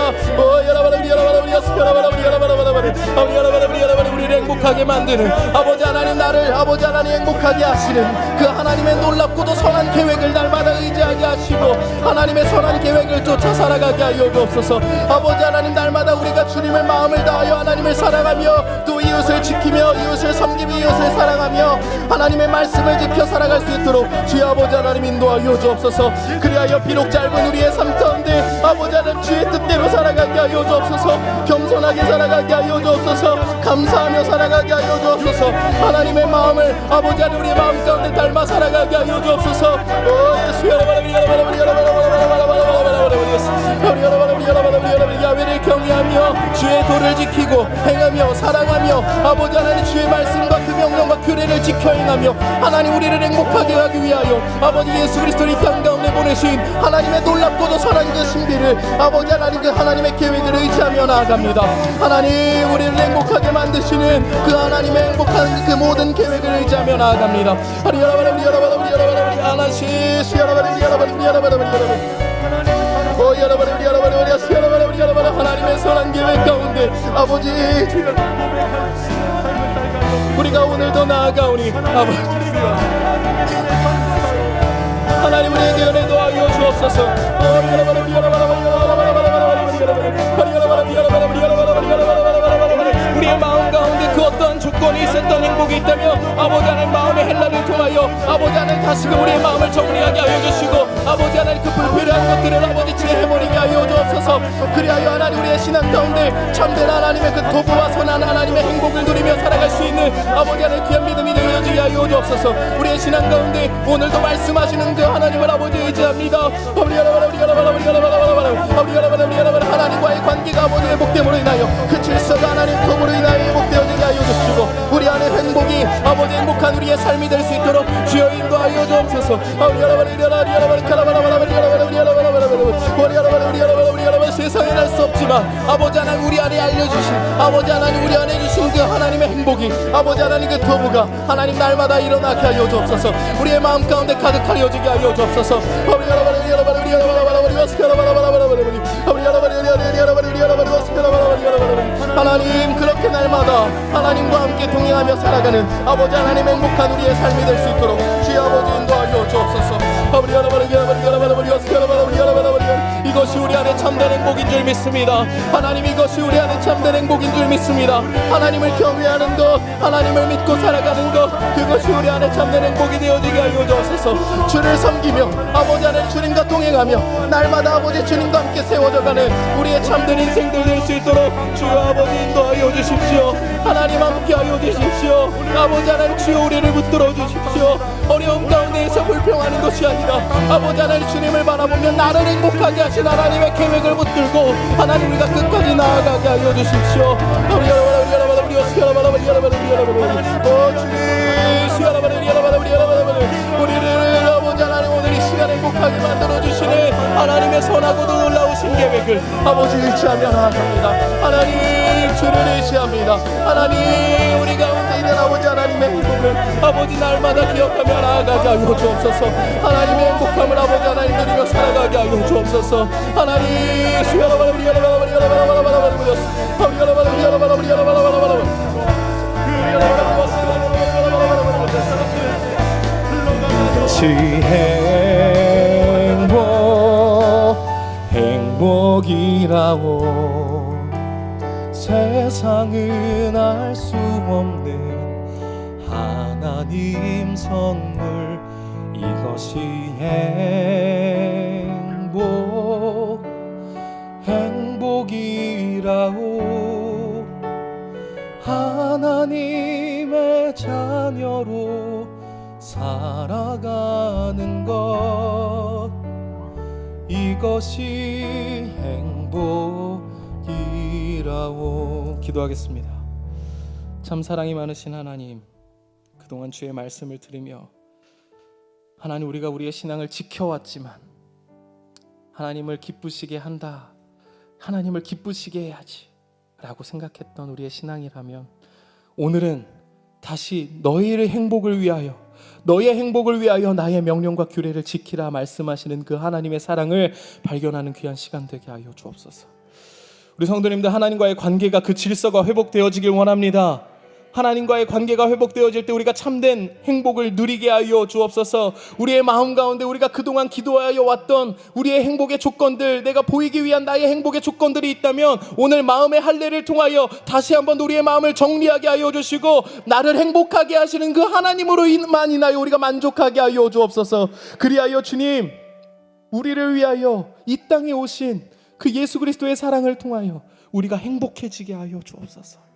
우리를 행복하게 만드는 아버지 하나님, 나를 아버지 하나님 행복하게 하시는 그 하나님의 놀랍고도 선한 계획을 날마다 의지하게 하시고 하나님의 선한 계획을 쫓아 살아가게 하여 주옵소서. 아버지 하나님, 날마다 우리가 주님의 마음을 다하여 하나님을 사랑하며 또 이웃을 지키며 이웃을 섬기며 이웃을 사랑하며 하나님의 말씀을 지켜 살아갈 수 있도록 주의 아버지 하나님 인도하여 주옵소서. 그리하여 비록 짧은 우리의 삶 가운데 아버지 하나님 주의 뜻대로 살아가게 하여 주옵소서. 겸손하게 살아가게 하여 주옵소서. 감사하며 살아가게 하여 주옵소서. 하나님의 마음을 아버지 하나님 우리의 마음 가운데 닮아 살아가게 하여 주옵소서. 야훼를 경외하며 주의 도를 지키고 행하며 사랑하며 아버지 하나님 주의 말씀과 그 명령과 규례를 지켜 행하며 하나님 우리를 행복하게 하기 위하여 아버지 예수 그리스도를 이 땅 가운데 보내신 하나님의 놀랍고도 선한 그 신비를 아버지 하나님 그 하나님의 계획을 의지하며 나아갑니다. 하나님, 우리를 행복하게 만드시는 그 하나님의 행복한 그 모든 계획을 의지하며 나아갑니다. 하나님의 선한 계획 가운데 아버지 우리가 오늘도 나아가오니 아버지 하나님 우리에게 은혜도 하여 주옵소서. 우리의 마음 가운데 그 어떠한 그동안에 있었던 행복이 있다면 아버지 하나님 마음의 헬라를 통하여 아버지 하나님 다시금 우리의 마음을 정리하게 하여 주시고 아버지 하나님 그 불필요한 것들을 아버지 제해버리게 하여 주옵소서. 그리하여 하나님 우리의 신앙 가운데 참된 하나님의 그 도구와 선한 하나님의 행복을 누리며 살아갈 수 있는 아버지 하나님 귀한 믿음이 되어지게 하여 주옵소서. 우리의 신앙 가운데 오늘도 말씀하시는 그 하나님을 아버지 의지합니다. 하나님과의 관계가 아버지 회복됨으로 인하여 그 질서가 하나님 도구로 인하여 회복되어지게 하여 주시고 우리 안에 행복이 아버지 행복한 우리의 삶이 될 수 있도록 주여 인도하여 주옵소서. 세상에 날 수 없지만 아버지 하나님 우리 안에 알려주신 아버지 하나님 우리 안에 주신 그 하나님의 행복이 아버지 하나님 그 도구가 하나님 날마다 일어나게 하여 주옵소서. 우리의 마음 가운데 가득하여지게 하여 주옵소서. 하나님 그렇게 날마다 하나님과 함께 동행하며 살아가는 아버지 하나님 행복한 우리의 삶이 될 수 있도록 주여 아버지 인도하여 주옵소서. 이것이 우리 안에 참된 행복인 줄 믿습니다. 하나님 이것이 우리 안에 참된 행복인 줄 믿습니다. 하나님을 경외하는 것 하나님을 믿고 살아가는 것 그것이 우리 안에 참된 행복이 되어지게 하여 주옵소서. 주를 섬기며 아버지 안에 주님과 동행하며 날마다 아버지 주님과 함께 세워져가는 우리의 참된 인생들 될 수 있도록 주여 아버지 인도하여 주십시오. 하나님 함께 하여 주십시오. 아버지 하나님 주여 우리를 붙들어 주십시오. 어려움 가운데에서 불평하는 것이 아니라 아버지 하나님 주님을 바라보며 나를 행복하게 하신 하나님의 계획을 붙들고 하나님 우리가 끝까지 나아가게 하여 주십시오. 우리를 아버지 하나님 오늘 이 시간 행복하게 만들어주시는 하나님의 선하고도 놀라우신 계획을 아버지 의지하며 나아갑니다. 하나님 주를 의지합니다. 하나님 우리 가운데 있는 아버지 하나님의 행복을 아버지 날마다 기억하며 나아가게 하여 주옵소서. 하나님의 행복함을 아버지 하나님 누리며 살아가게 하여 주옵소서. 하나님 행복이라고 세상은 알 수 없는 하나님 선물 이것이 행복이라고 하나님의 자녀로 살아가는 것 이것이 행복이라고. 기도하겠습니다. 참 사랑이 많으신 하나님 그동안 주의 말씀을 들으며 하나님 우리가 우리의 신앙을 지켜왔지만 하나님을 기쁘시게 한다 하나님을 기쁘시게 해야지 라고 생각했던 우리의 신앙이라면 오늘은 다시 너희의 행복을 위하여 너의 행복을 위하여 나의 명령과 규례를 지키라 말씀하시는 그 하나님의 사랑을 발견하는 귀한 시간 되게 하여 주옵소서. 우리 성도님들 하나님과의 관계가 그 질서가 회복되어지길 원합니다. 하나님과의 관계가 회복되어질 때 우리가 참된 행복을 누리게 하여 주옵소서. 우리의 마음 가운데 우리가 그동안 기도하여 왔던 우리의 행복의 조건들 내가 보이기 위한 나의 행복의 조건들이 있다면 오늘 마음의 할례를 통하여 다시 한번 우리의 마음을 정리하게 하여 주시고 나를 행복하게 하시는 그 하나님으로만 인하여 우리가 만족하게 하여 주옵소서. 그리하여 주님 우리를 위하여 이 땅에 오신 그 예수 그리스도의 사랑을 통하여 우리가 행복해지게 하여 주옵소서.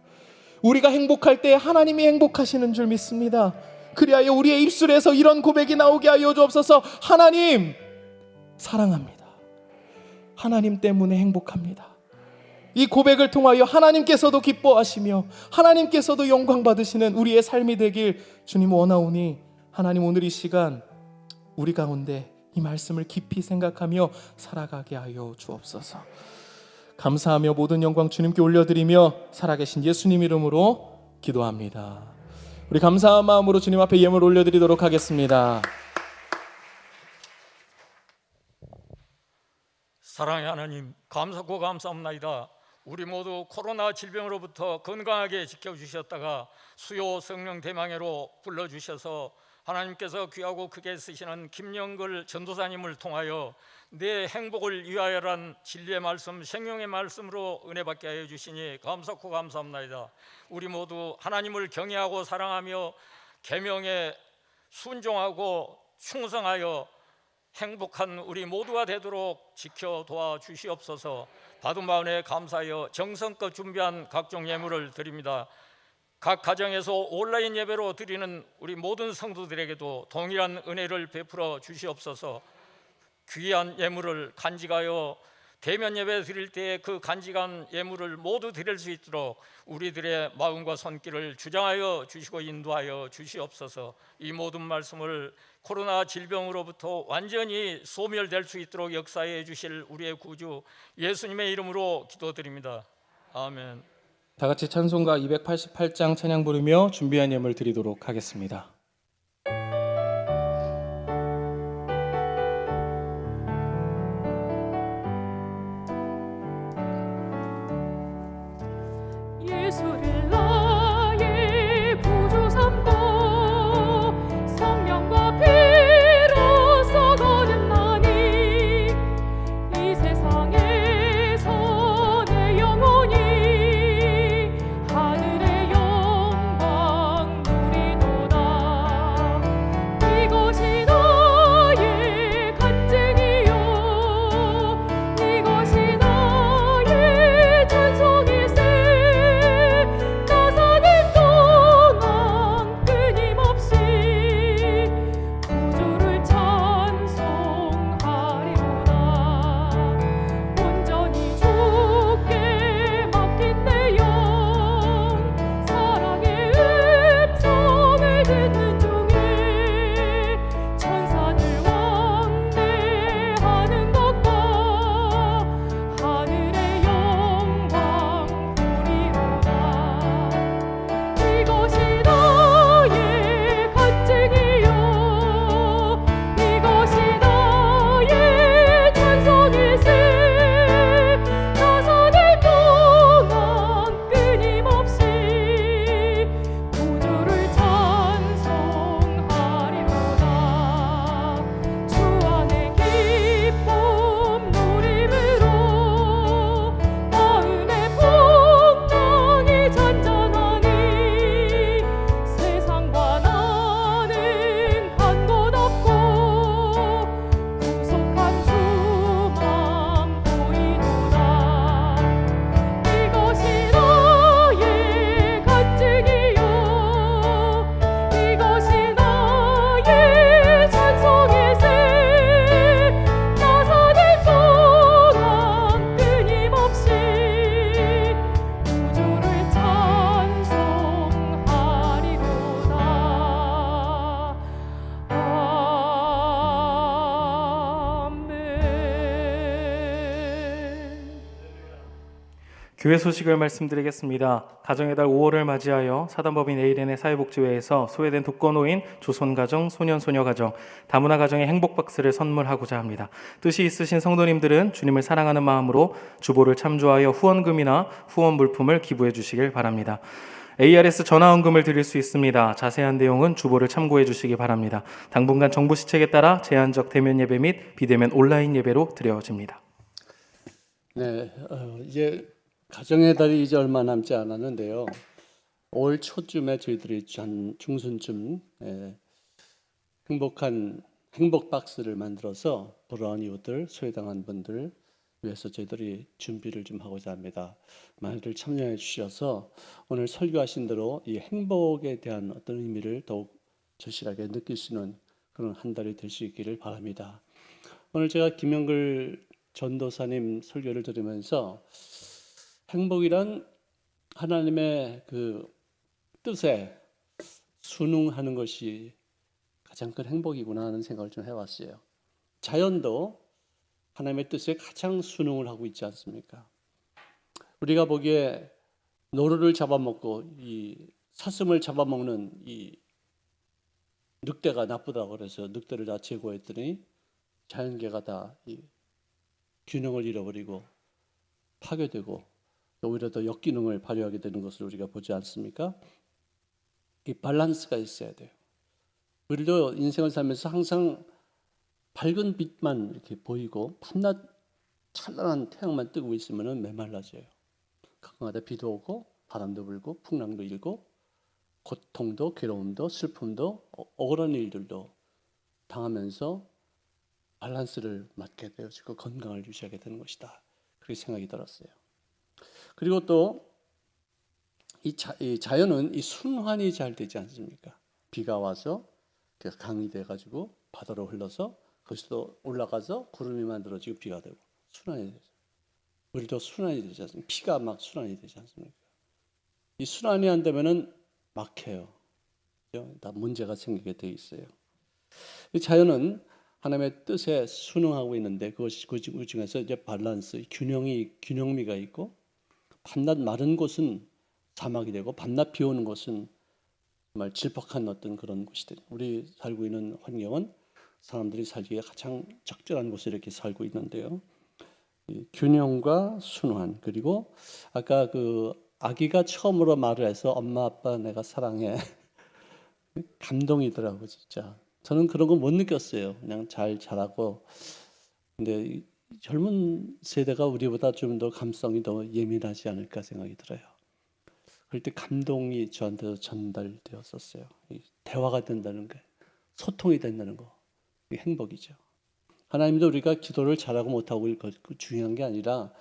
우리가 행복할 때 하나님이 행복하시는 줄 믿습니다. 그리하여 우리의 입술에서 이런 고백이 나오게 하여 주옵소서. 하나님 사랑합니다. 하나님 때문에 행복합니다. 이 고백을 통하여 하나님께서도 기뻐하시며 하나님께서도 영광 받으시는 우리의 삶이 되길 주님 원하오니 하나님 오늘 이 시간 우리 가운데 이 말씀을 깊이 생각하며 살아가게 하여 주옵소서. 감사하며 모든 영광 주님께 올려드리며 살아계신 예수님 이름으로 기도합니다. 우리 감사한 마음으로 주님 앞에 예물 올려드리도록 하겠습니다. 사랑의 하나님 감사고 감사합니다. 우리 모두 코로나 질병으로부터 건강하게 지켜주셨다가 수요 성령 대망회로 불러주셔서 하나님께서 귀하고 크게 쓰시는 김영글 전도사님을 통하여 내 행복을 위하여란 진리의 말씀, 생명의 말씀으로 은혜 받게 하여 주시니 감사코 감사합니다. 우리 모두 하나님을 경외하고 사랑하며 계명에 순종하고 충성하여 행복한 우리 모두가 되도록 지켜 도와 주시옵소서. 받은 바은혜 감사하여 정성껏 준비한 각종 예물을 드립니다. 각 가정에서 온라인 예배로 드리는 우리 모든 성도들에게도 동일한 은혜를 베풀어 주시옵소서. 귀한 예물을 간직하여 대면 예배 드릴 때 그 간직한 예물을 모두 드릴 수 있도록 우리들의 마음과 손길을 주장하여 주시고 인도하여 주시옵소서. 이 모든 말씀을 코로나 질병으로부터 완전히 소멸될 수 있도록 역사해 주실 우리의 구주 예수님의 이름으로 기도드립니다. 아멘. 다 같이 찬송가 288장 찬양 부르며 준비한 예물 드리도록 하겠습니다. 예수를 나의 구주 삼고 성령과 피로써 거듭나니 이 세상에서 내 영혼이 하늘의 영광 누리도다. 이것이 나의 간증이요 이것이 나의 찬송일세. 교회 소식을 말씀드리겠습니다. 가정의 달 5월을 맞이하여 사단법인 ALN의 사회복지회에서 소외된 독거노인, 조손가정, 소년소녀가정, 다문화 가정의 행복박스를 선물하고자 합니다. 뜻이 있으신 성도님들은 주님을 사랑하는 마음으로 주보를 참조하여 후원금이나 후원 물품을 기부해 주시길 바랍니다. ARS 전화헌금을 드릴 수 있습니다. 자세한 내용은 주보를 참고해 주시기 바랍니다. 당분간 정부 시책에 따라 제한적 대면 예배 및 비대면 온라인 예배로 드려집니다. 네, 이제 가정의 달이 이제 얼마 남지 않았는데요. 올 초쯤에 저희들이 중순쯤 행복 박스를 만들어서 불우한 이웃들, 소외당한 분들 위해서 저희들이 준비를 좀 하고자 합니다. 많이들 참여해 주셔서 오늘 설교하신 대로 이 행복에 대한 어떤 의미를 더욱 절실하게 느낄 수 있는 그런 한 달이 될 수 있기를 바랍니다. 오늘 제가 김영글 전도사님 설교를 들으면서 행복이란 하나님의 그 뜻에 순응하는 것이 가장 큰 행복이구나 하는 생각을 좀 해왔어요. 자연도 하나님의 뜻에 가장 순응을 하고 있지 않습니까? 우리가 보기에 노루를 잡아먹고 이 사슴을 잡아먹는 이 늑대가 나쁘다고 그래서 늑대를 다 제거했더니 자연계가 다 이 균형을 잃어버리고 파괴되고 오히려 더 역기능을 발휘하게 되는 것을 우리가 보지 않습니까? 이 밸런스가 있어야 돼요. 우리도 인생을 살면서 항상 밝은 빛만 이렇게 보이고 밤낮 찬란한 태양만 뜨고 있으면 메말라져요. 가끔가다 비도 오고 바람도 불고 풍랑도 일고 고통도 괴로움도 슬픔도 억울한 일들도 당하면서 밸런스를 맞게 되어지고 건강을 유지하게 되는 것이다. 그렇게 생각이 들었어요. 그리고 또 이 자연은 이 순환이 잘 되지 않습니까? 비가 와서 강이 돼가지고 바다로 흘러서 거기서 올라가서 구름이 만들어지고 비가 되고 순환이 되죠. 우리도 순환이 되지 않습니까? 피가 막 순환이 되지 않습니까? 이 순환이 안 되면은 막혀요. 다 문제가 생기게 돼 있어요. 이 자연은 하나님의 뜻에 순응하고 있는데 그것이 그 중에서 이제 밸런스, 균형미가 있고 밤낮 마른 곳은 사막이 되고 밤낮 비 오는 곳은 정말 질퍽한 어떤 그런 곳이 돼요. 우리 살고 있는 환경은 사람들이 살기에 가장 적절한 곳에 이렇게 살고 있는데요. 이 균형과 순환, 그리고 아까 그 아기가 처음으로 말을 해서 엄마 아빠 내가 사랑해 감동이더라고 진짜. 저는 그런 거 못 느꼈어요. 그냥 잘 자라고. 근데 이 젊은 세대가 우리보다 좀 더 감성이 더 예민하지 않을까 생각이 들어요. 그럴 때 감동이 저한테 전달되었었어요. 대화가 된다는 게, 소통이 된다는 거, 이게 행복이죠. 하나님도 우리가 기도를 잘하고 못하고 중요한 게 아니라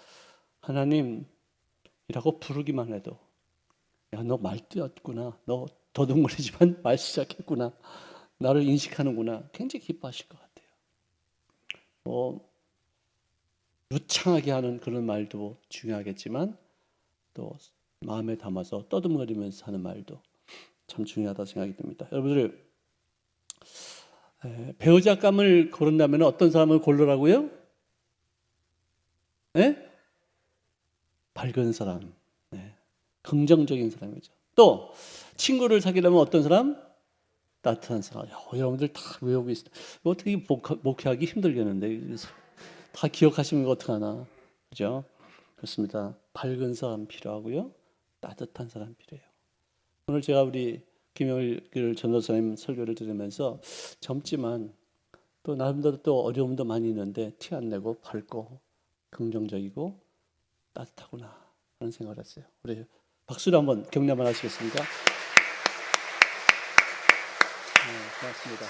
하나님이라고 부르기만 해도 야, 너 말뛰었구나, 너 더듬거리지만 말 시작했구나, 나를 인식하는구나, 굉장히 기뻐하실 것 같아요. 유창하게 하는 그런 말도 중요하겠지만 또 마음에 담아서 떠듬거리면서 하는 말도 참 중요하다 생각이 듭니다. 여러분들 배우자감을 고른다면 어떤 사람을 고르라고요? 네? 밝은 사람, 네. 긍정적인 사람이죠. 또 친구를 사귀려면 어떤 사람? 따뜻한 사람. 여러분들 다 외우고 있어요. 어떻게 목회하기 힘들겠는데 다 기억하시면 어떡하나, 그죠? 그렇습니다. 밝은 사람 필요하고요, 따뜻한 사람 필요해요. 오늘 제가 우리 김영일 전도사님 설교를 들으면서 젊지만 또 나름대로 또 어려움도 많이 있는데 티 안 내고 밝고 긍정적이고 따뜻하구나 하는 생각을 했어요. 우리 박수로 한번 격려 한번 하시겠습니까? 네, 고맙습니다.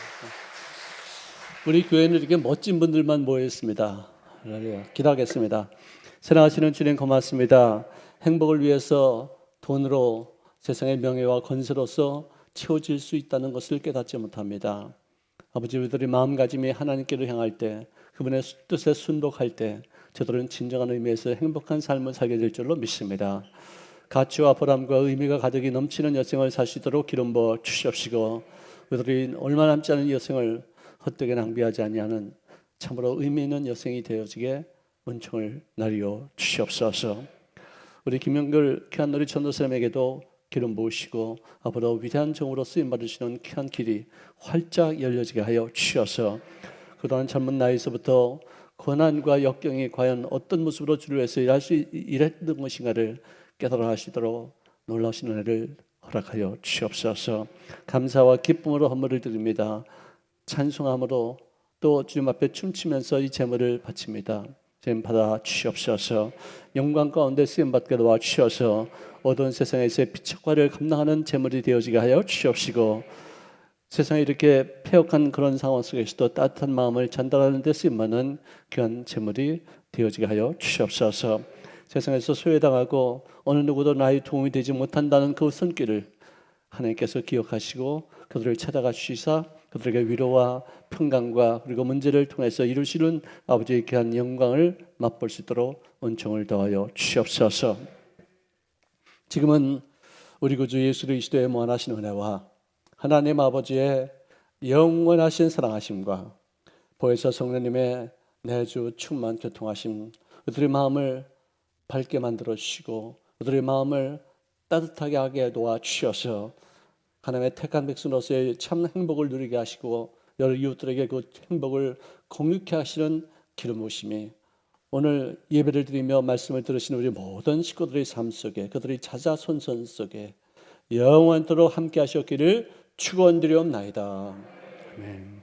우리 교회는 이렇게 멋진 분들만 모여 있습니다. 기도하겠습니다. 사랑하시는 주님 고맙습니다. 행복을 위해서 돈으로 세상의 명예와 권세로서 채워질 수 있다는 것을 깨닫지 못합니다. 아버지, 우리들의 마음가짐이 하나님께로 향할 때, 그분의 뜻에 순복할 때 저들은 진정한 의미에서 행복한 삶을 살게 될 줄로 믿습니다. 가치와 보람과 의미가 가득히 넘치는 여생을 사시도록 기름 부어 주시옵시고, 우리들이 얼마 남지 않은 여생을 헛되게 낭비하지 아니하는 참으로 의미 있는 여생이 되어지게 은총을 나리어 주시옵소서. 우리 김영글 귀한 우리 전도사님에게도 기름 부으시고 앞으로 위대한 종으로 쓰임 받으시는 귀한 길이 활짝 열려지게 하여 주셔서 그동안 젊은 나이에서부터 고난과 역경이 과연 어떤 모습으로 주를 위해서 일했던 것인가를 깨달아 하시도록 놀라우신 은혜를 허락하여 주시옵소서. 감사와 기쁨으로 헌물을 드립니다. 찬송함으로 또 주님 앞에 춤추면서 이 제물을 바칩니다. 주님 받아 주시옵소서. 영광 가운데 쓰임 받게 도와 주셔서 어두운 세상에서의 빛과 감당하는 제물이 되어지게 하여 주시옵시고, 세상에 이렇게 폐역한 그런 상황 속에서도 따뜻한 마음을 전달하는 데 쓰임받는 귀한 제물이 되어지게 하여 주시옵소서. 세상에서 소외당하고 어느 누구도 나의 도움이 되지 못한다는 그 손길을 하나님께서 기억하시고 그들을 찾아가 주시사 그들에게 위로와 평강과 그리고 문제를 통해서 이루시는 아버지의 귀한 영광을 맛볼 수 있도록 은총을 더하여 주시옵소서. 지금은 우리 구주 예수 그리스도의 무한하신 은혜와 하나님 아버지의 영원하신 사랑하심과 보혜사 성령님의 내주 충만 교통하심, 그들의 마음을 밝게 만들어 주시고 그들의 마음을 따뜻하게 하게 도와주셔서 하나님의 택한 백성으로서의 참 행복을 누리게 하시고 여러 이웃들에게 그 행복을 공유케 하시는 기름 부으심이 오늘 예배를 드리며 말씀을 들으시는 우리 모든 식구들의 삶 속에, 그들의 자자손손 속에 영원토록 함께 하셨기를 축원드리옵나이다. 아멘.